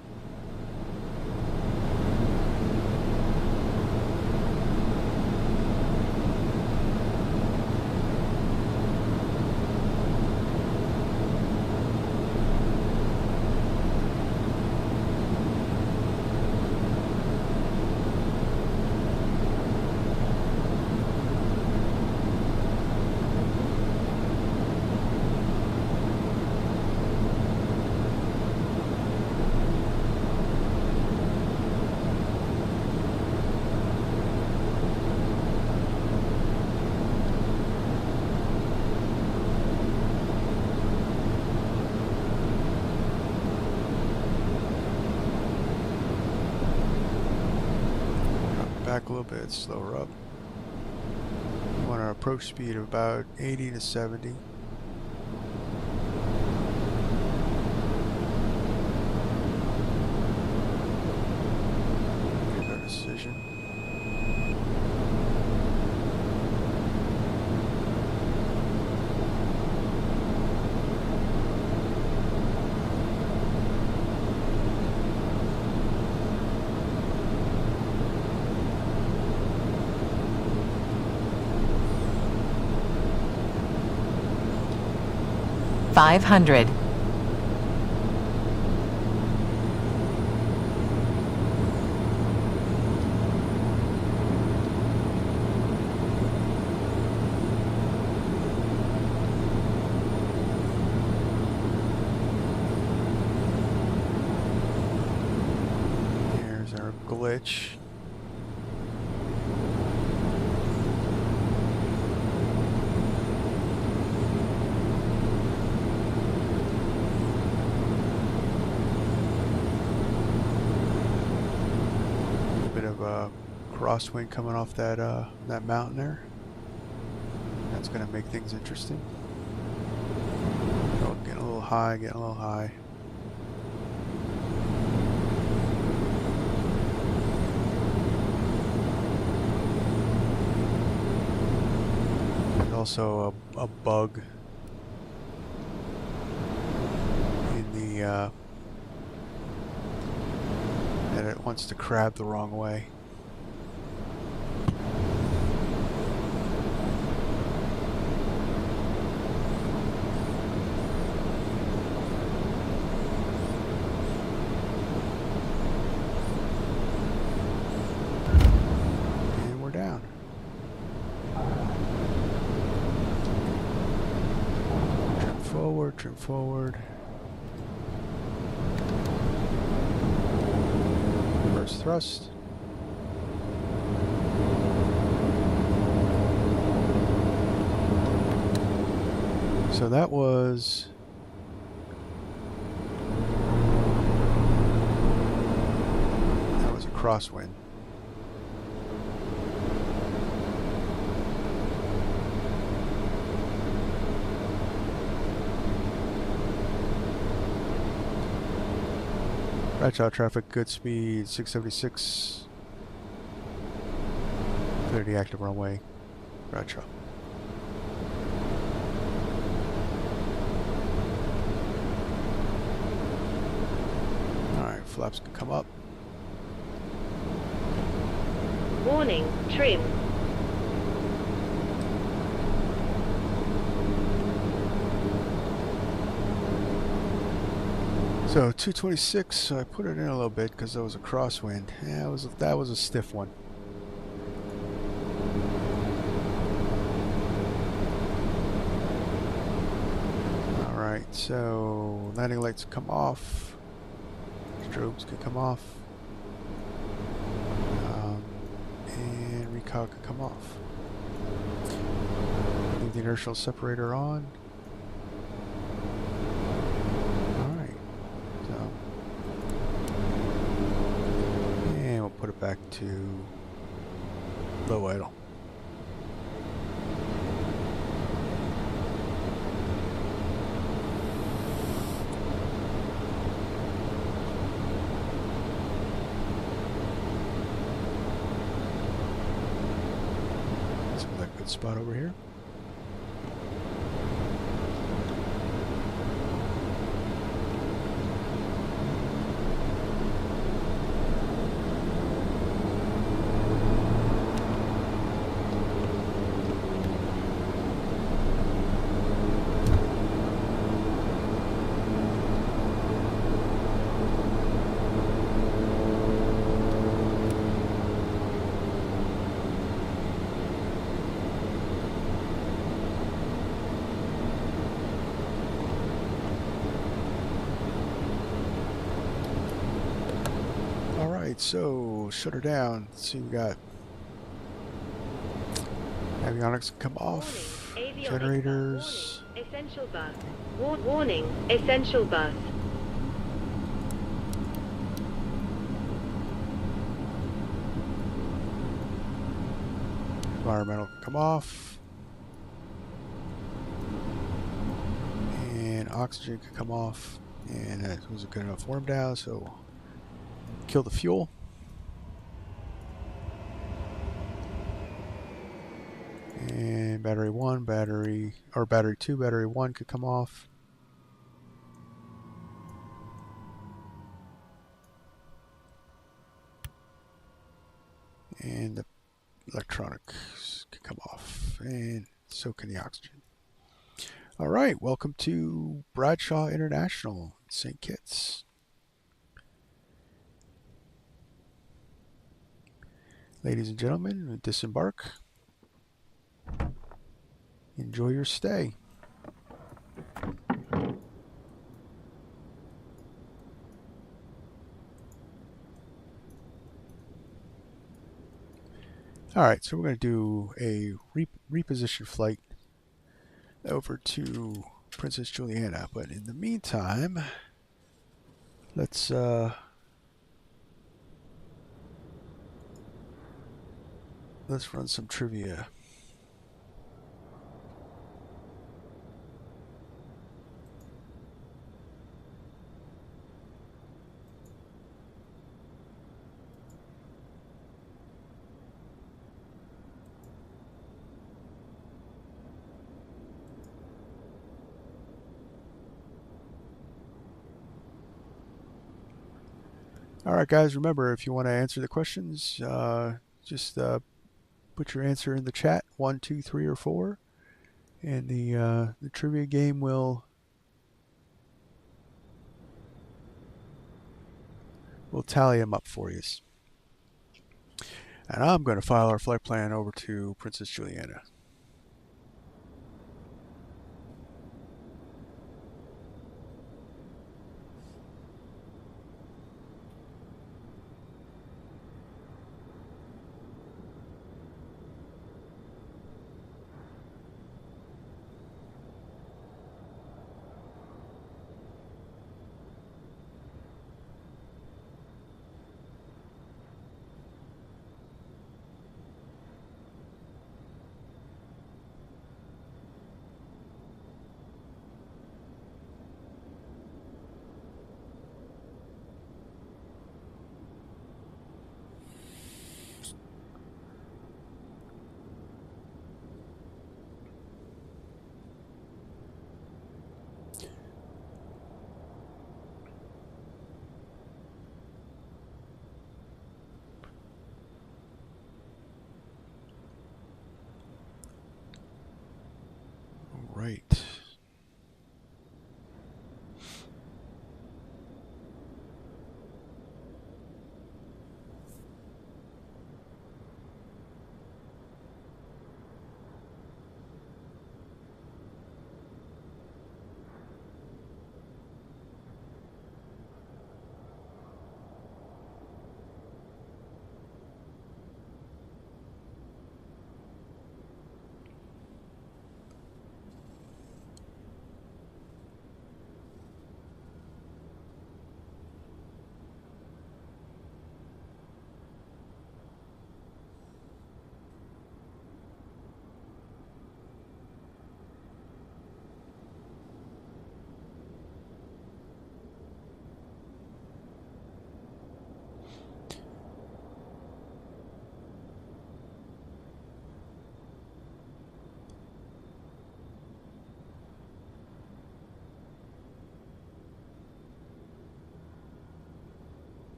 Back a little bit, slower up. We want our approach speed of about 80 to 70. Make our decision.
$500.
Here's our glitch. Crosswind coming off that that mountain there. That's going to make things interesting. Oh, getting a little high, getting a little high. There's also a bug in the that it wants to crab the wrong way. Trim forward. Reverse thrust. So that was a crosswind. Bradshaw traffic, good speed, 676. 30 active runway, Bradshaw. Alright, flaps can come up.
Warning, trim.
So 226, so I put it in a little bit because there was a crosswind. Yeah, that was a stiff one. so landing lights come off. Strobes can come off. And recog can come off. Leave the inertial separator on. Alright. So, and we'll put it back to low idle. Spot over here. So shut her down. Let's see, we got avionics come off,
Warning, avionics
generators.
Warning, essential bus. Warning, essential bus.
Environmental come off, and oxygen can come off. And that wasn't good enough warm down, so kill the fuel. And battery 1, battery 2, battery 1 could come off. And the electronics can come off. And so can the oxygen. Alright, welcome to Bradshaw International, St. Kitts. Ladies and gentlemen, disembark. Enjoy your stay. Alright, so we're going to do a reposition flight over to Princess Juliana. But in the meantime, let's run some trivia. Alright guys, remember, if you want to answer the questions, just put your answer in the chat, 1, 2, 3, or 4, and the trivia game will tally them up for you. And I'm going to file our flight plan over to Princess Juliana.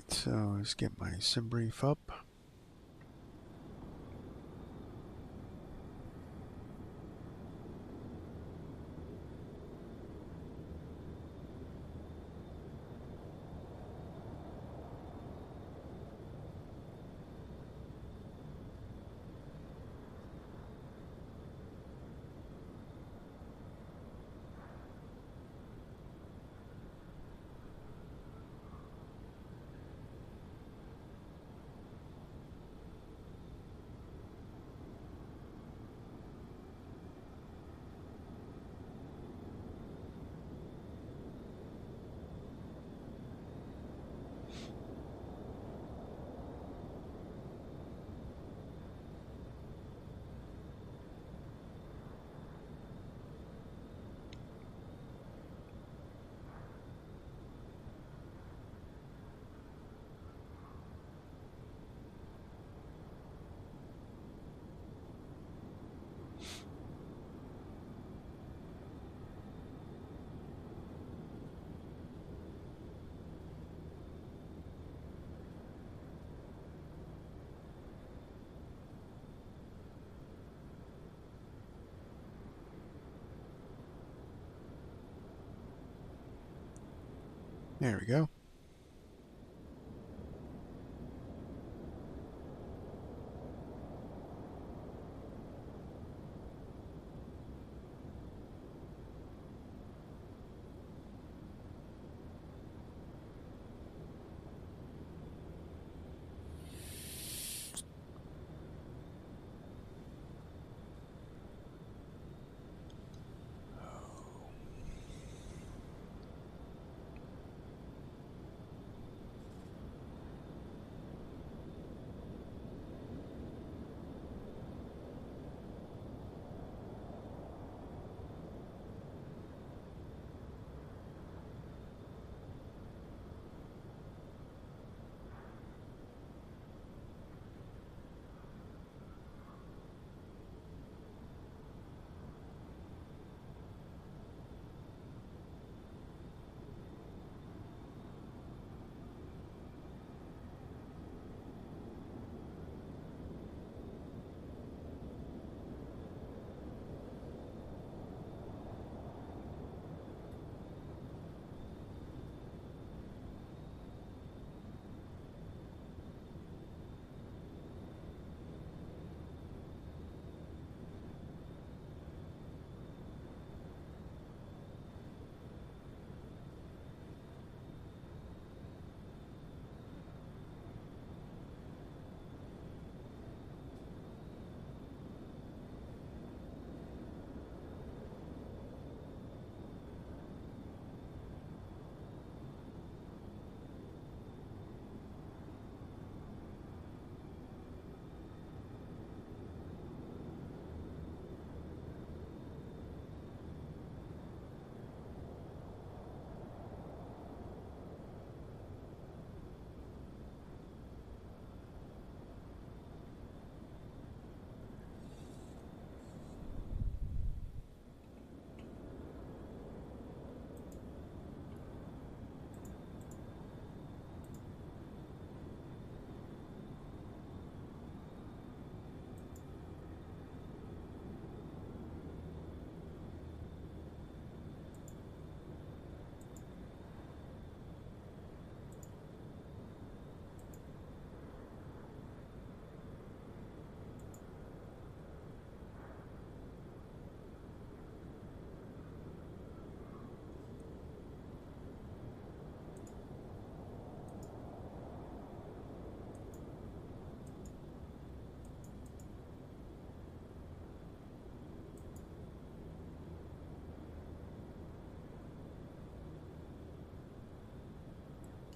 right, so let's get my sim brief up. There we go.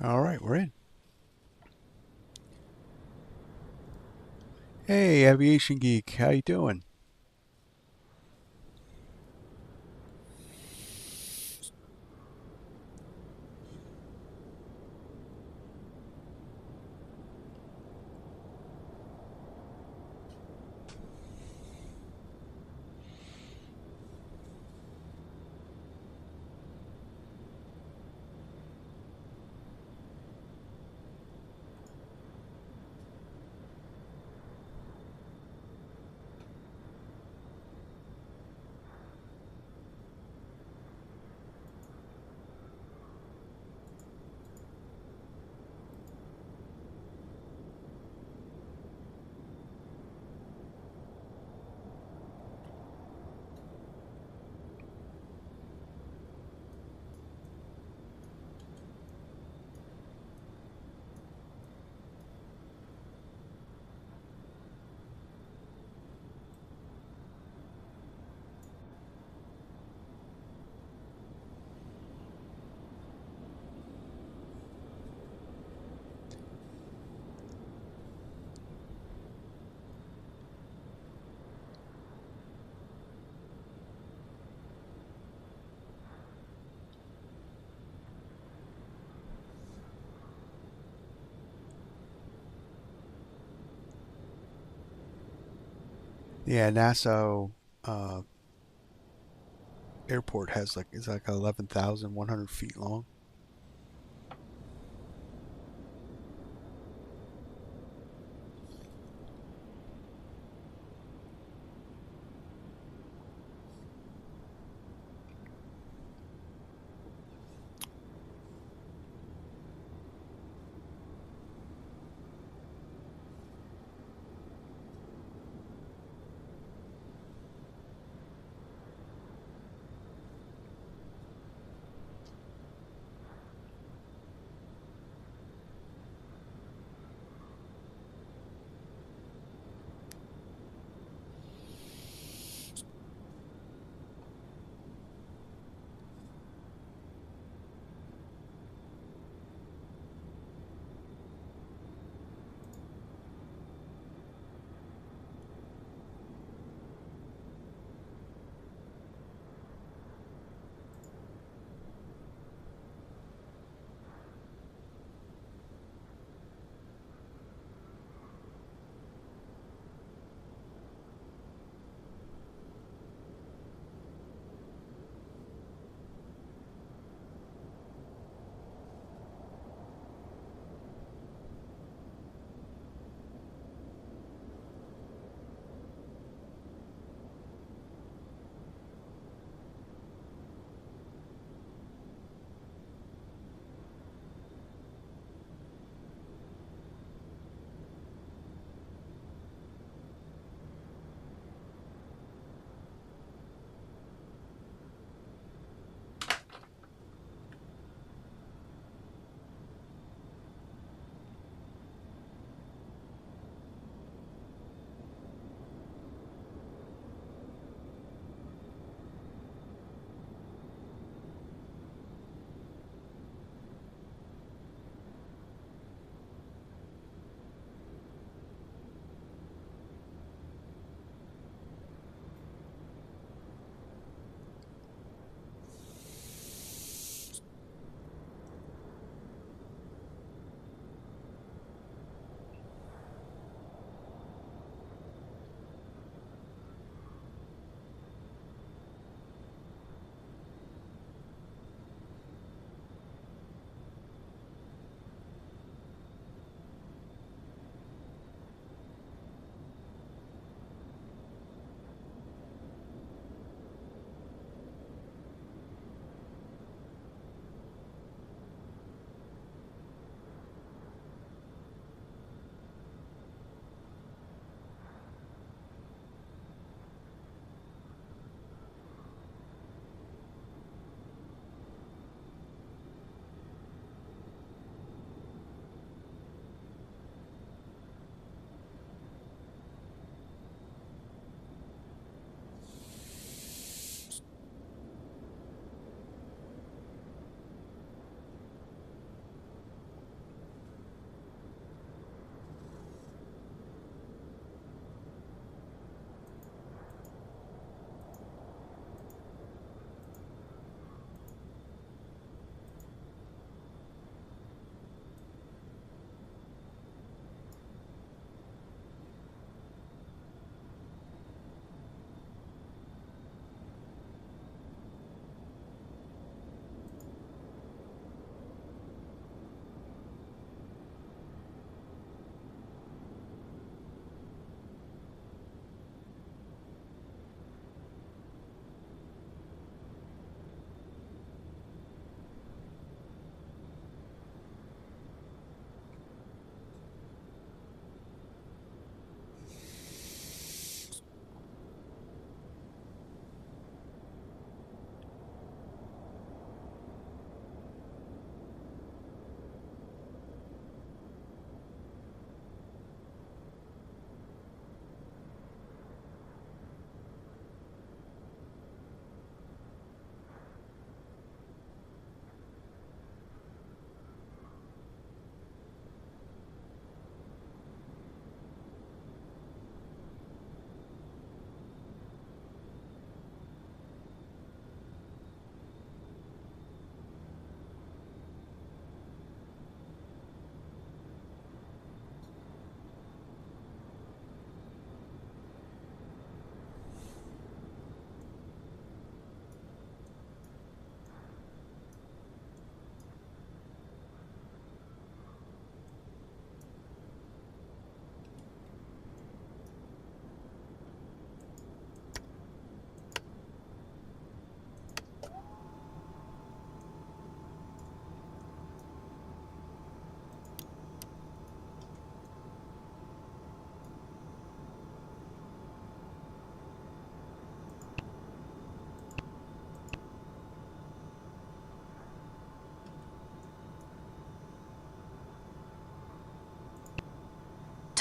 All right, we're in. Hey, Aviation Geek, how you doing? Yeah, Nassau airport has like is like 11,100 feet long.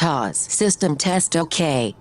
Pause. System test OK.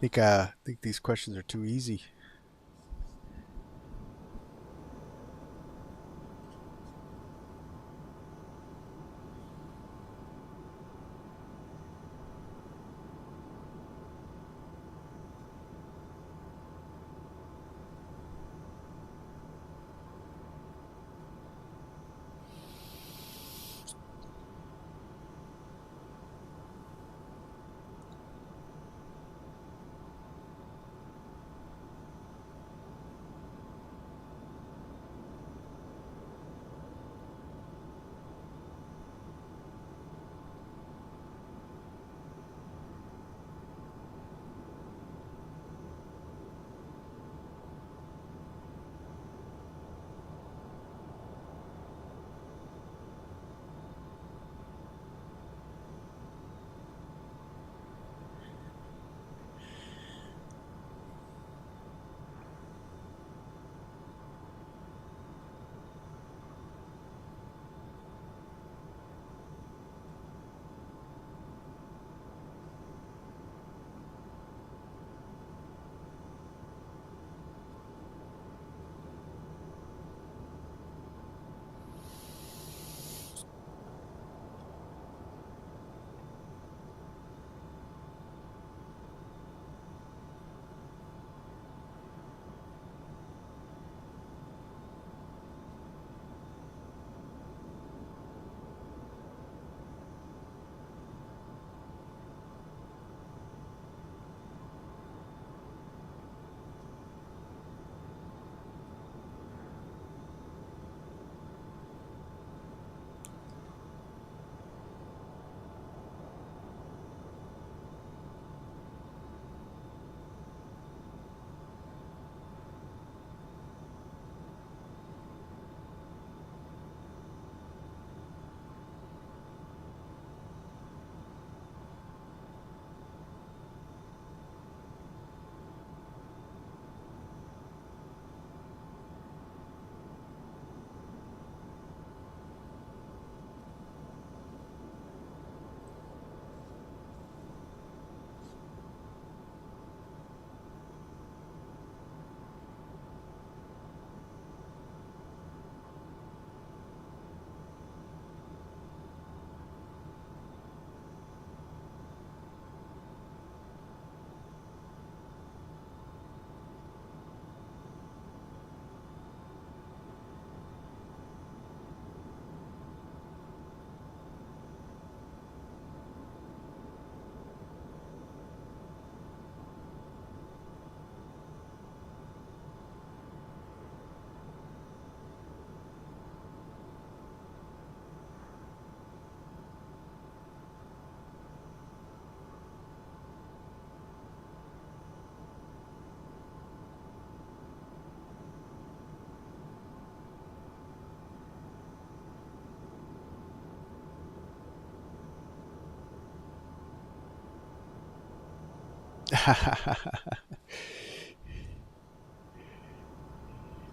I think these questions are too easy.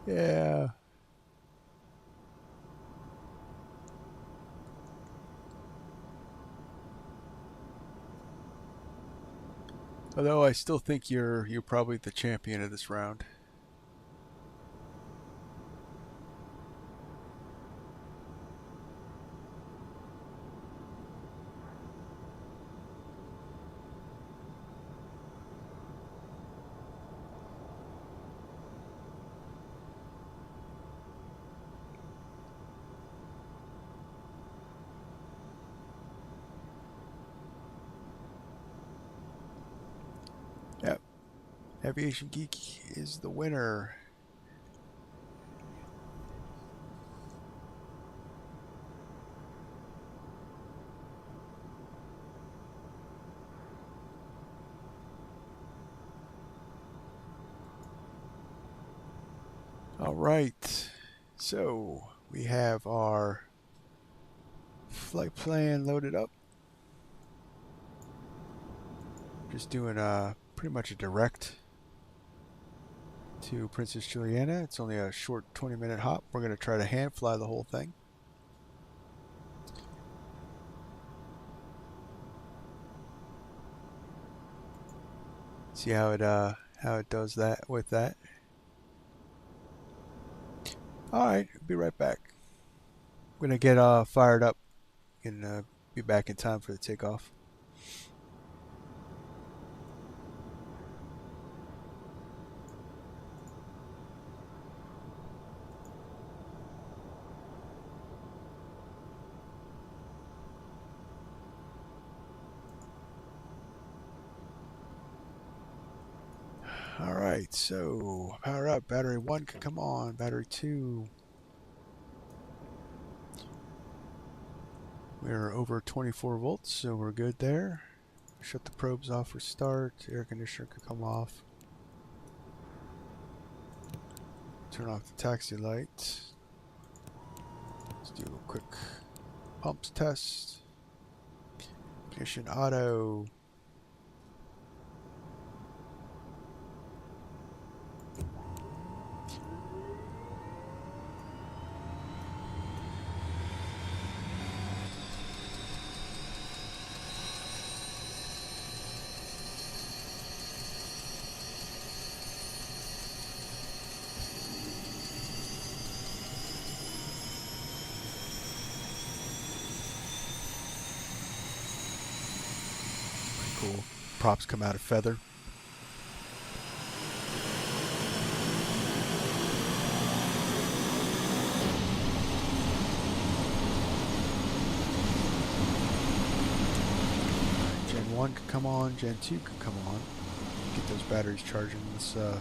Yeah. Although I still think you're probably the champion of this round. Yep. Aviation Geek is the winner. All right. So we have our flight plan loaded up. Just doing pretty much a direct to Princess Juliana. It's only a short 20-minute hop. We're going to try to hand fly the whole thing. See how it does that with that. All right, be right back. I'm going to get fired up and be back in time for the takeoff. Alright, so power up. Battery 1 can come on. Battery 2. We're over 24 volts, so we're good there. Shut the probes off for start. Air conditioner can come off. Turn off the taxi light. Let's do a quick pumps test. Ignition auto. Cool. Props come out of feather. Gen 1 can come on, Gen 2 can come on. Get those batteries charging. Let's got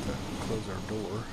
to close our door.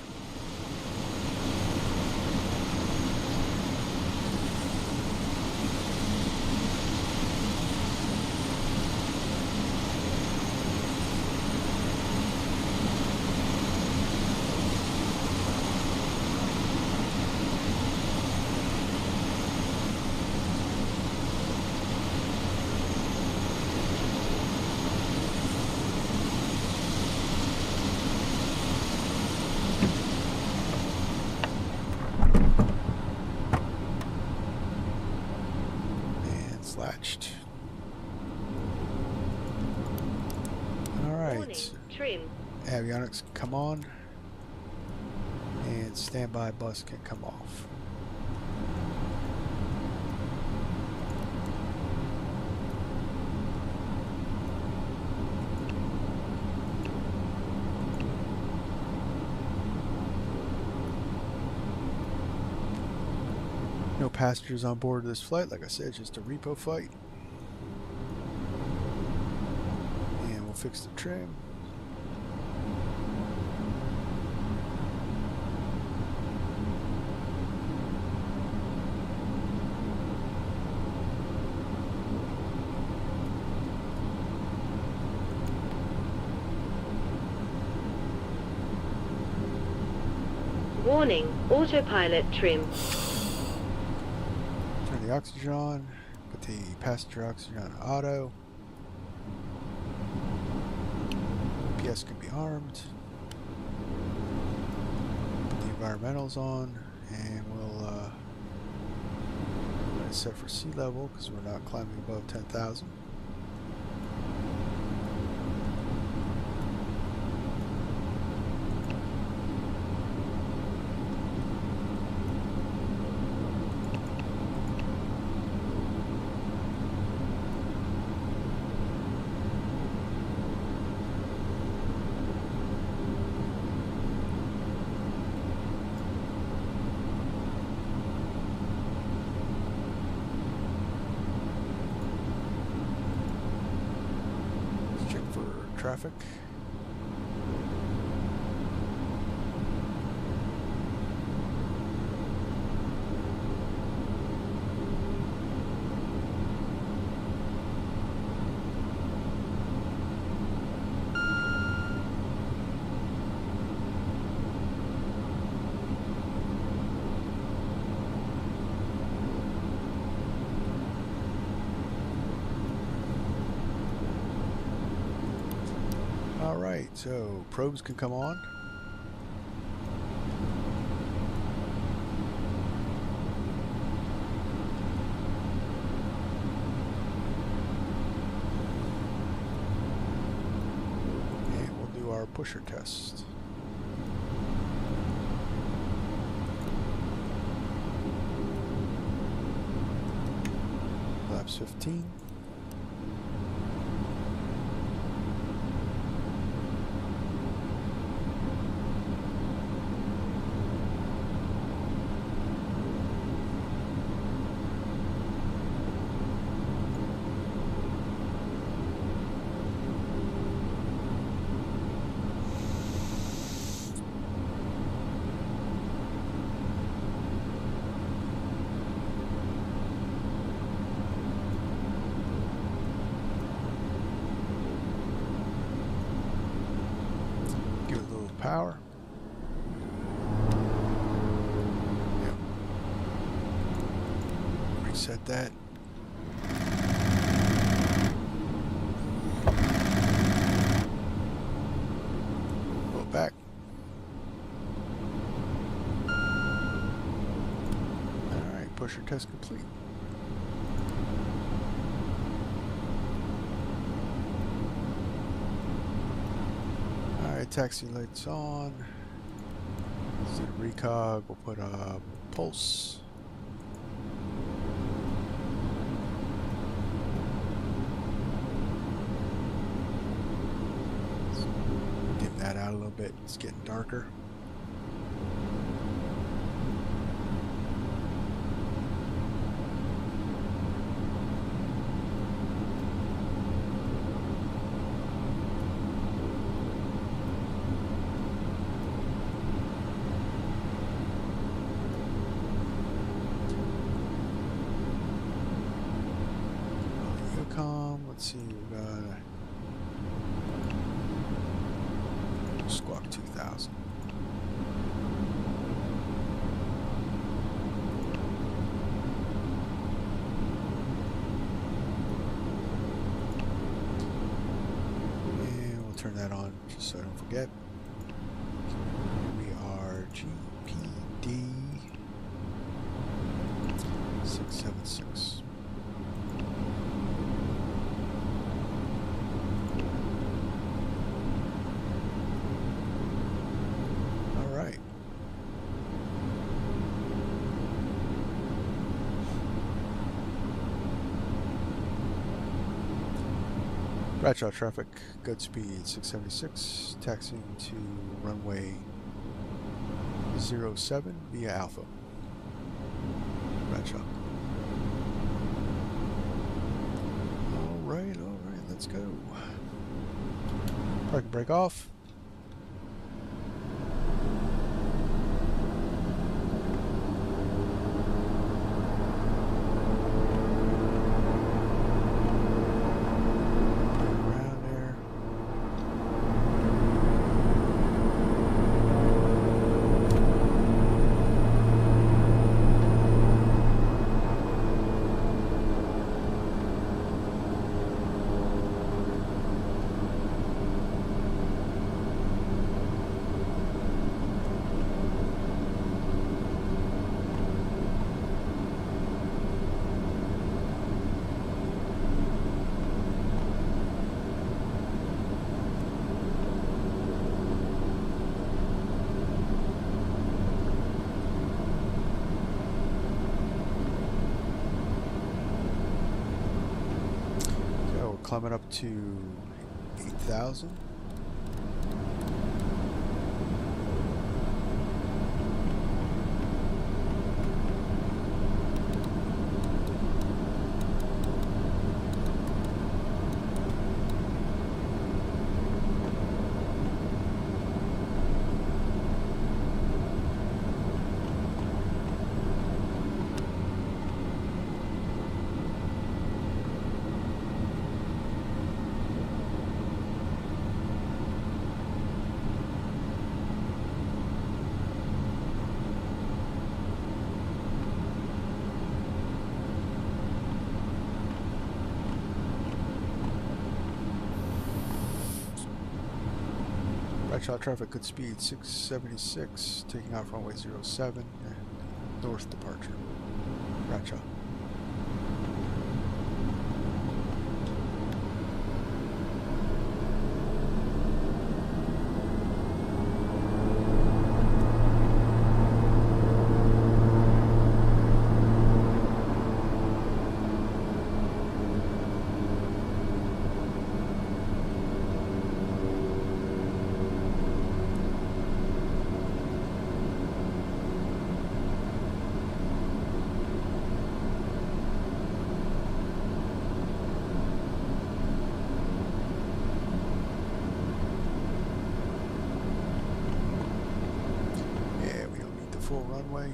Latched. Alright.
Warning, trim.
Avionics can come on. And standby bus can come off. No passengers on board this flight. Like I said, just a repo flight. And we'll fix the trim.
Warning, autopilot trim.
Turn the oxygen on. Put the passenger oxygen on auto. PS can be armed. Put the environmentals on, and we'll let it set for sea level because we're not climbing above 10,000. traffic. Alright, so probes can come on. And we'll do our pusher test. Flaps 15. Give it a little power. Yep. Reset that. Pull it back. Alright, pusher test complete. Alright, taxi lights on. Instead of recog, we'll put a pulse. Let's dim that out a little bit. It's getting darker. Let's see, we've got Squawk 2000. And we'll turn that on just so I don't forget. We are GPD 676. Bradshaw traffic, good speed 676, taxiing to runway 07 via Alpha. Bradshaw. Alright, let's go. Park and brake off. Climbing up to 8,000. Bradshaw traffic, good speed, 676, taking off runway 07, north departure. Bradshaw. Full runway.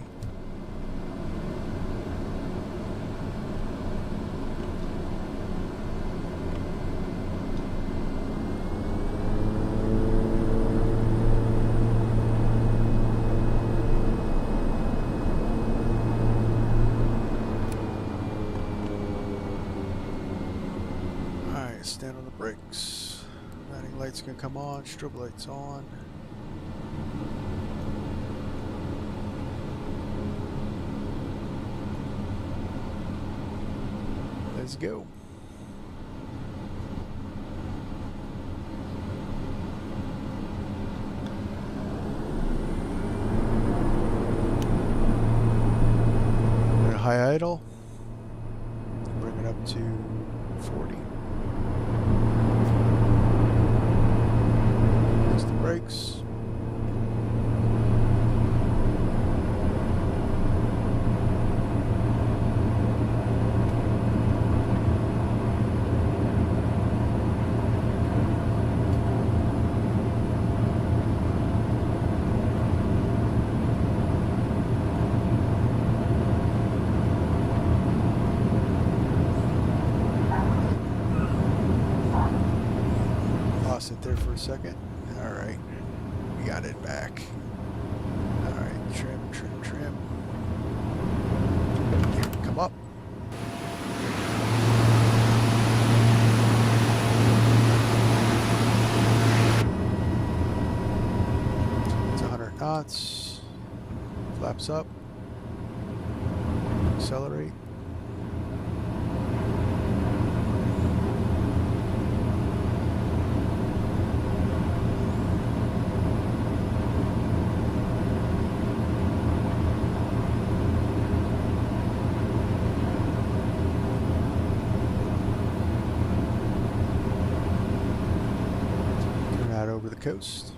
Alright, stand on the brakes. Landing lights can come on, strobe lights on. Let's go. We're at high idle. Bring it up to 40. Release the brakes. Sit there for a second. Alright, we got it back. Alright, trim, trim, trim. Here, come up. It's 100 knots. Flaps up. Accelerate. Over the coast.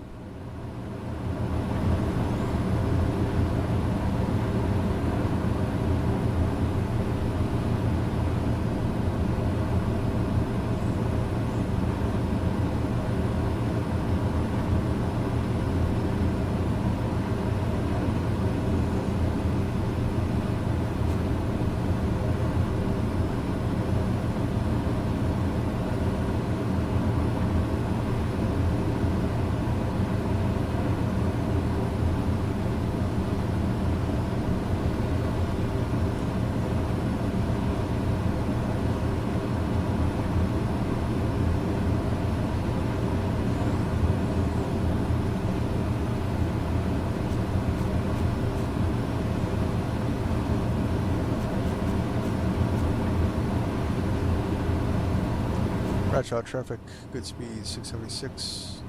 Bradshaw traffic, good speed, 676,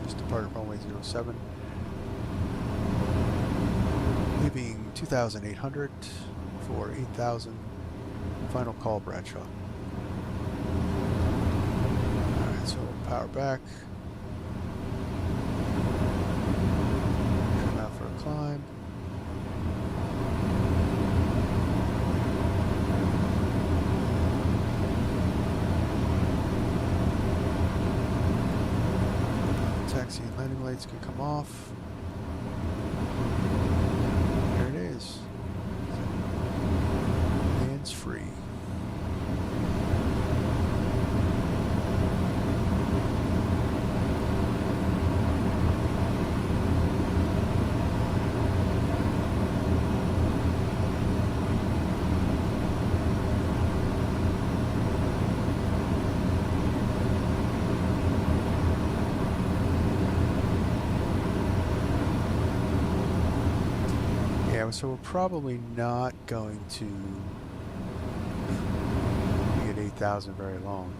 just departed runway 07. Leaving 2,800 for 8,000. Final call, Bradshaw. Alright, so power back. Come out for a climb. Taxi and landing lights can come off. There it is. Hands free. so we're probably not going to be at 8,000 very long.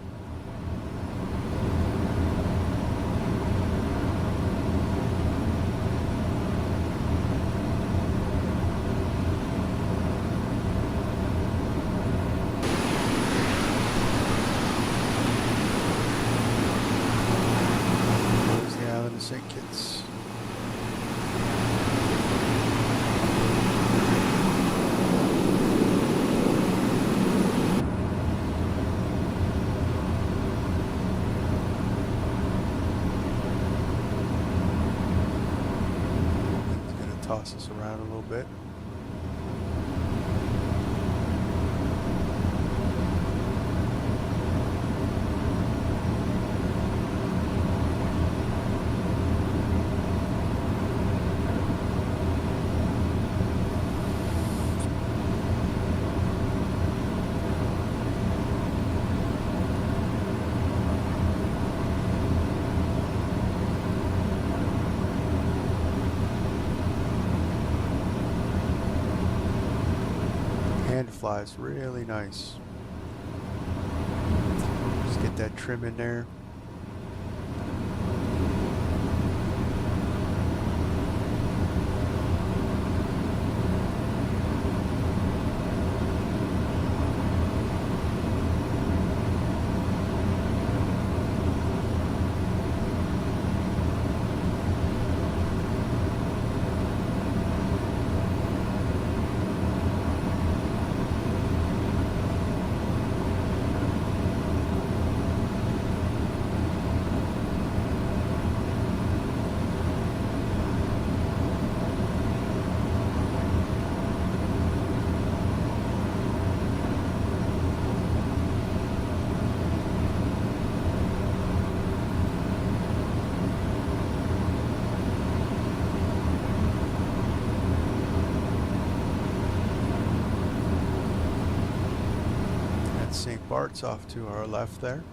There's the island of St. Kitts. Toss us around a little bit. Flies really nice. Just get that trim in there. St. Bart's off to our left there.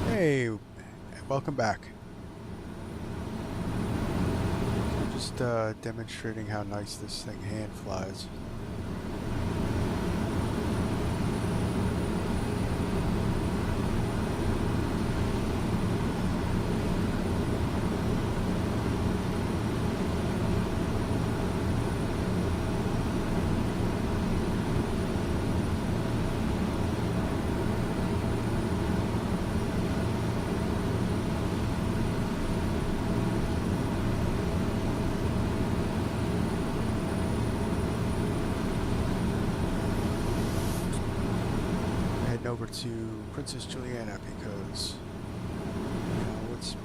Hey, welcome back. Just demonstrating how nice this thing hand flies. Over to Princess Juliana because what's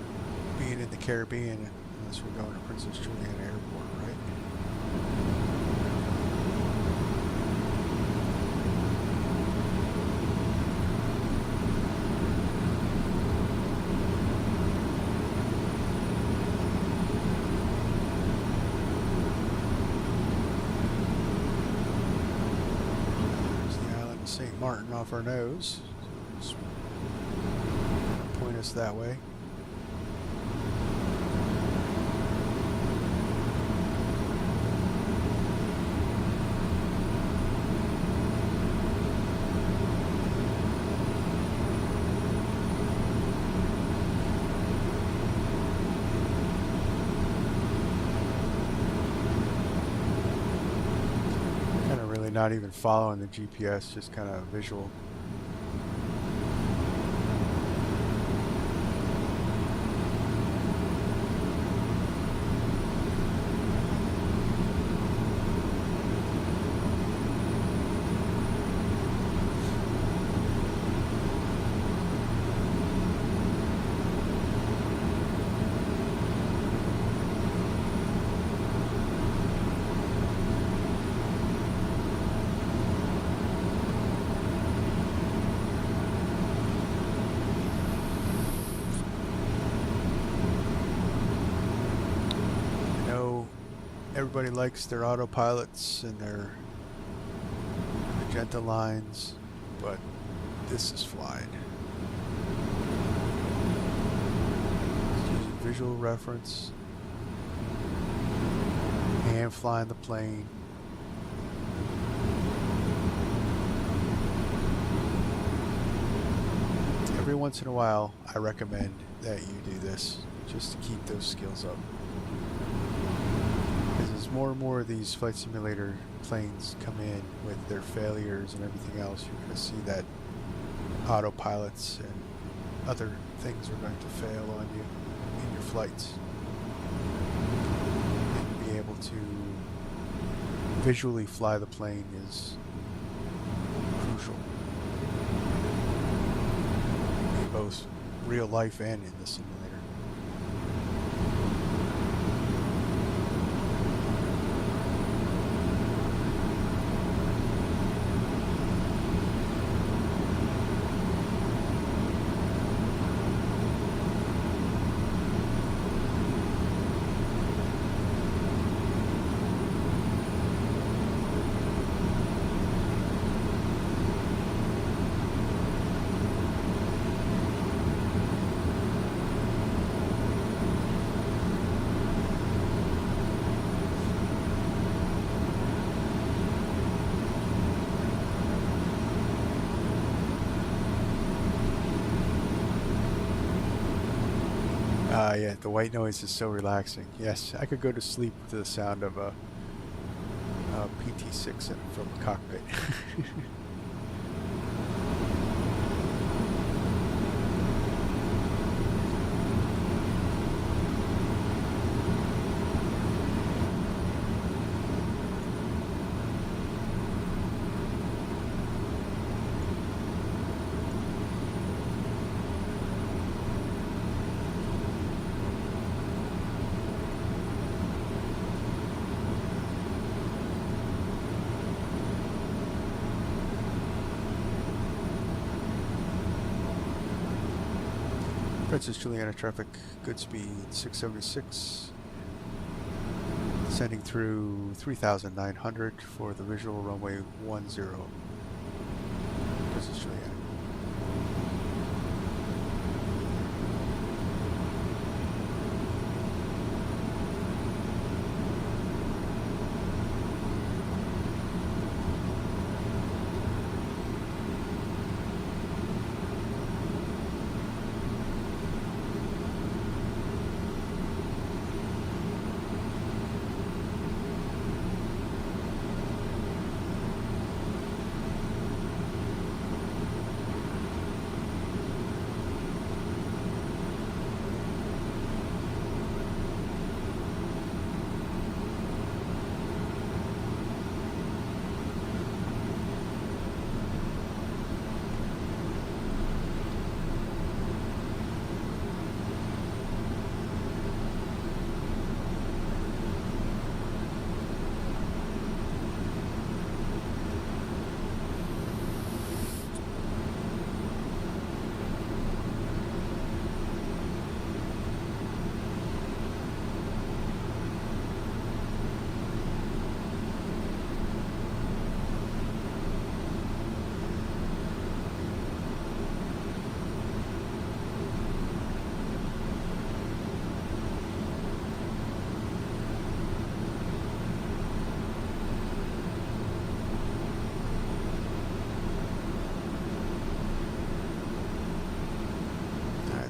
being in the Caribbean unless we're going to Princess Juliana Airport, right? St. Martin off our nose. So point us that way. not even following the GPS, just kind of visual. Everybody likes their autopilots and their magenta lines, but this is flying. Just using visual reference and flying the plane. Every once in a while, I recommend that you do this just to keep those skills up. As more and more of these flight simulator planes come in with their failures and everything else, you're going to see that autopilots and other things are going to fail on you in your flights. And to be able to visually fly the plane is crucial. In both real life and in the simulator. Yeah, the white noise is so relaxing. Yes, I could go to sleep to the sound of a PT-6 from a cockpit. Princess Juliana traffic, good speed 676, descending through 3,900 for the visual runway 10. Princess Juliana.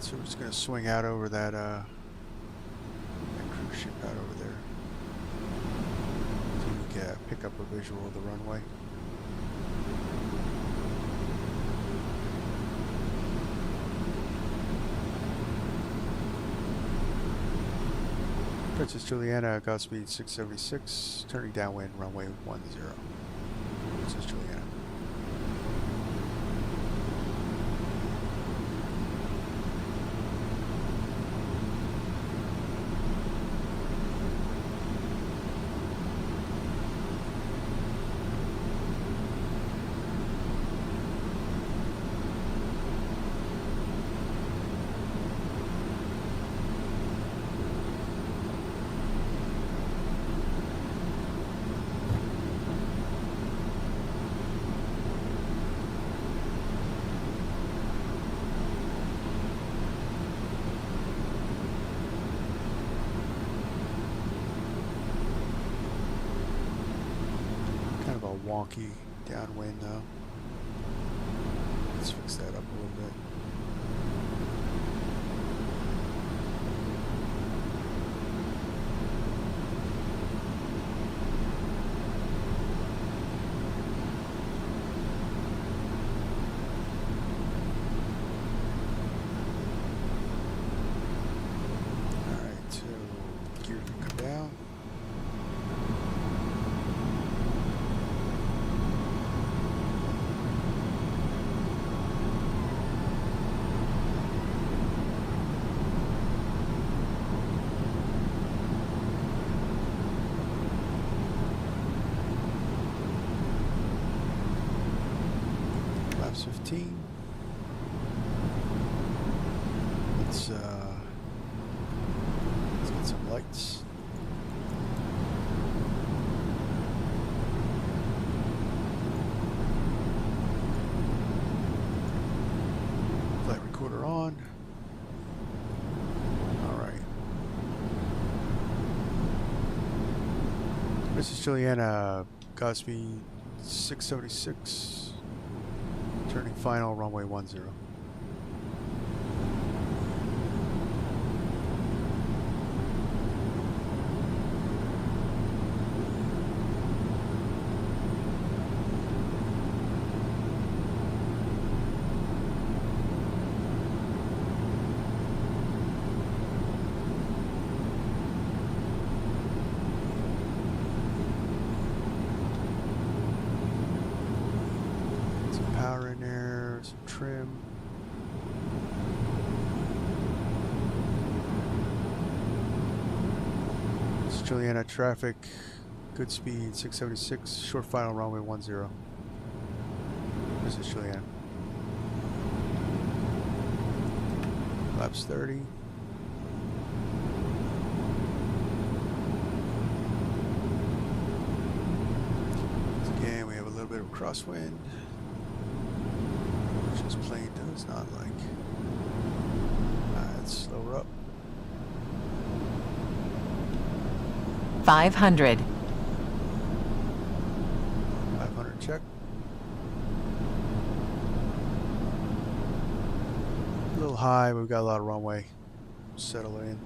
So we're just going to swing out over that cruise ship out over there so we can pick up a visual of the runway. Princess Juliana, Godspeed 676, turning downwind, runway 10. Princess Juliana. Wonky downwind though. Let's fix that up a little bit. Alright, so gear can come down. Flaps 15. Let's get some lights. Flight recorder on. All right. Princess Juliana, Godspeed 676, turning final, runway 10. Power in there, some trim. It's Juliana traffic, good speed 676, short final runway 10. This is Juliana. Laps 30. Again, we have a little bit of crosswind. This plane does not like. Let's slow her up.
500.
500 check. A little high, but we've got a lot of runway. Settle in.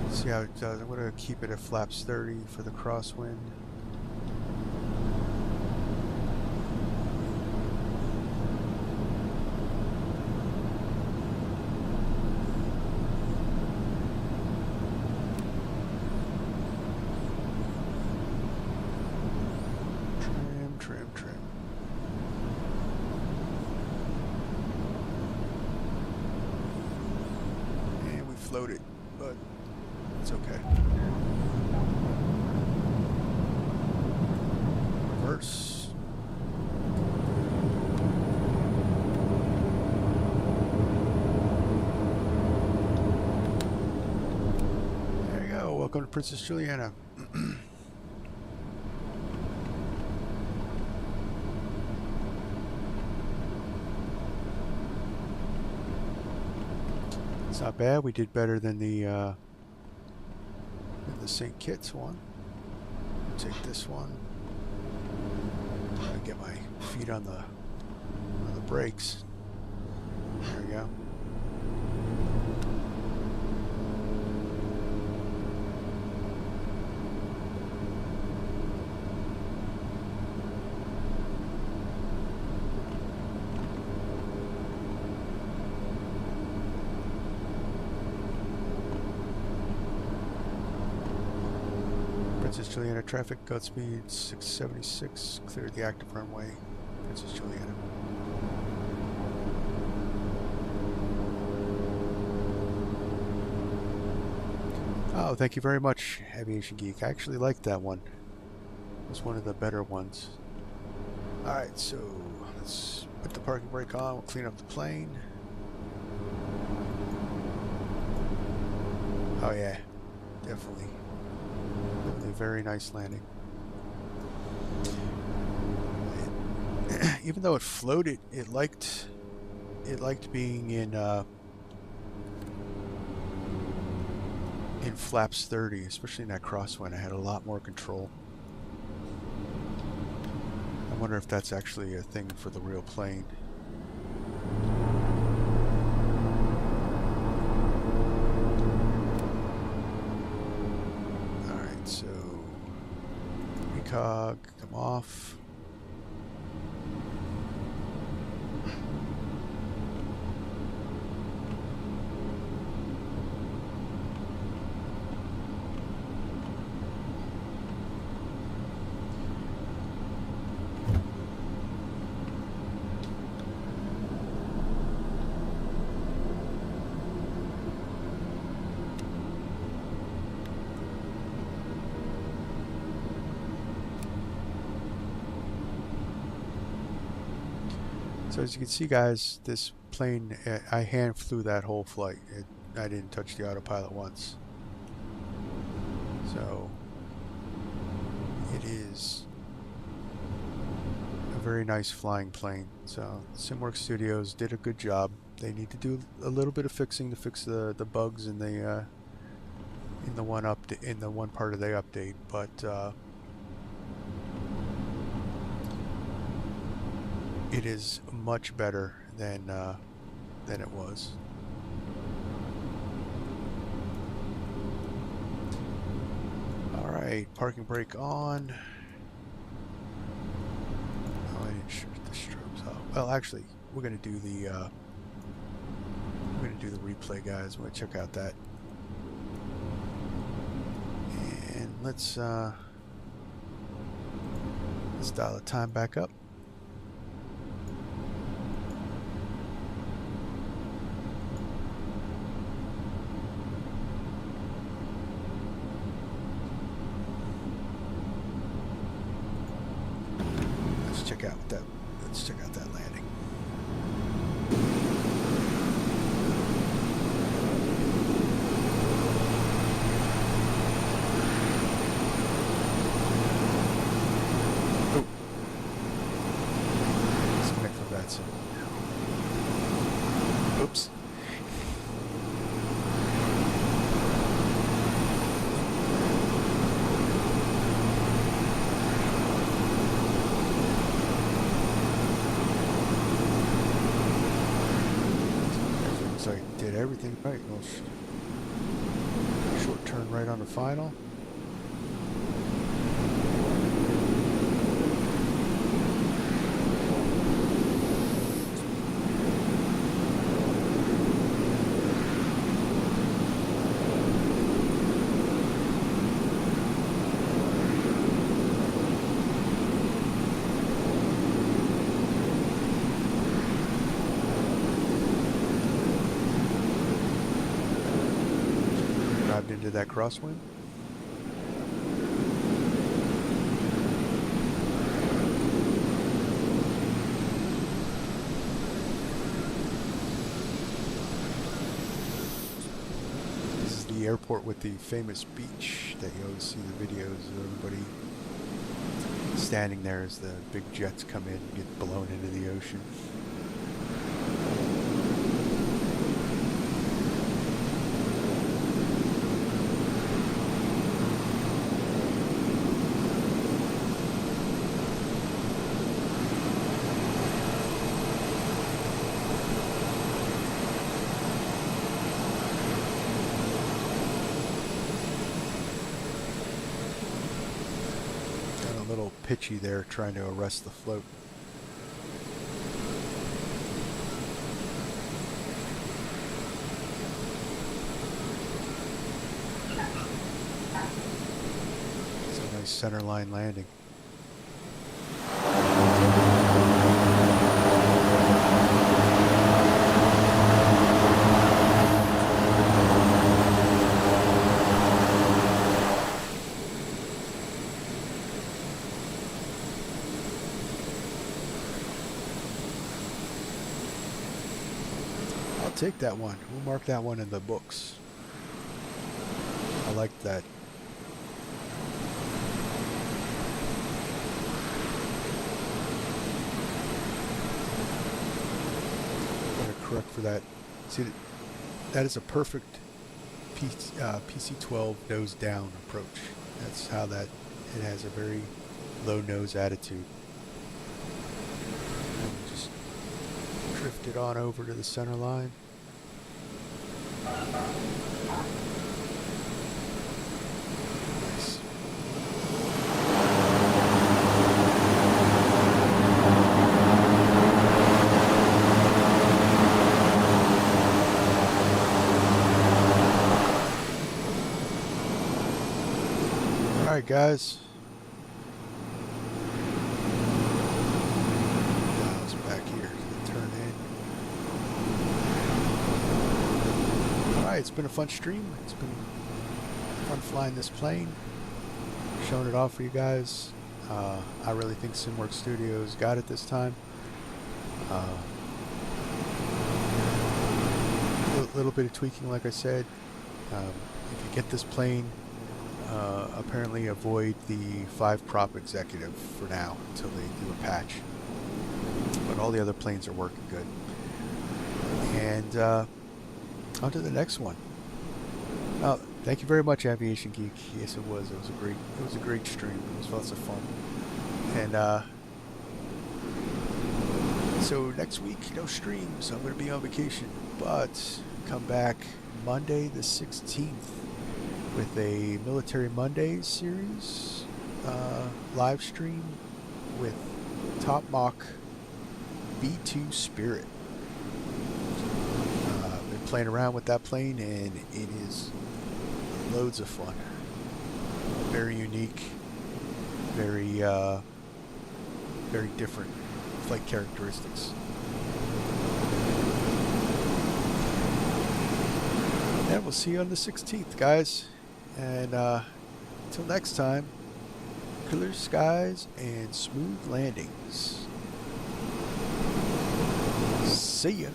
See how it does. I'm going to keep it at flaps 30 for the crosswind. Trim. And we floated, but it's okay. Reverse. There you go. Welcome to Princess Juliana. It's not bad. We did better than the St. Kitts one. Take this one. Gotta get my feet on the brakes. There we go. Princess Juliana traffic, Godspeed 676, clear the active runway, Princess Juliana. Oh, thank you very much, Aviation Geek. I actually liked that one. It was one of the better ones. Alright, so let's put the parking brake on, we'll clean up the plane. Oh yeah, definitely. Definitely a very nice landing. Even though it floated, it liked being in flaps 30, especially in that crosswind. I had a lot more control. I wonder if that's actually a thing for the real plane. Alright, so recog, come off. So as you can see, guys, this plane, I hand flew that whole flight. I didn't touch the autopilot once. So it is a very nice flying plane. So Simworks Studios did a good job. They need to do a little bit of fixing to fix the bugs in the one part of the update, but it is much better than it was. All right, parking brake on. Oh, I didn't shut the strobes off. Well, actually, we're gonna do the replay, guys. We're gonna check out that, and let's dial the time back up. Let's check out that landing. Oh. Disconnect from that symbol. Oops. Did everything right. Well, short turn right on the final. Into that crosswind. This is the airport with the famous beach that you always see the videos of everybody standing there as the big jets come in and get blown into the ocean. Pitchy there trying to arrest the float. So now centerline landing. I'll take that one. We'll mark that one in the books. I like that. Correct for that. See, that is a perfect PC-12 nose down approach. That's how that, it has a very low nose attitude. And we'll just drift it on over to the center line. Nice. Alright guys, dials back here to turn in. Alright, it's been a fun stream. It's been fun flying this plane, showing it off for you guys. I really think Simworks Studios got it this time. A little bit of tweaking, like I said. If you get this plane, apparently avoid the 5-prop executive for now until they do a patch. But all the other planes are working good. And on to the next one. Thank you very much, Aviation Geek. Yes, it was. It was a great stream. It was lots of fun. And so next week, no streams. I'm going to be on vacation, but come back Monday the 16th. With a Military Mondays series live stream with Top Mach B2 Spirit. I've been playing around with that plane and it is loads of fun. Very unique, very different flight characteristics. And we'll see you on the 16th, guys. And until next time, clear skies and smooth landings. See ya.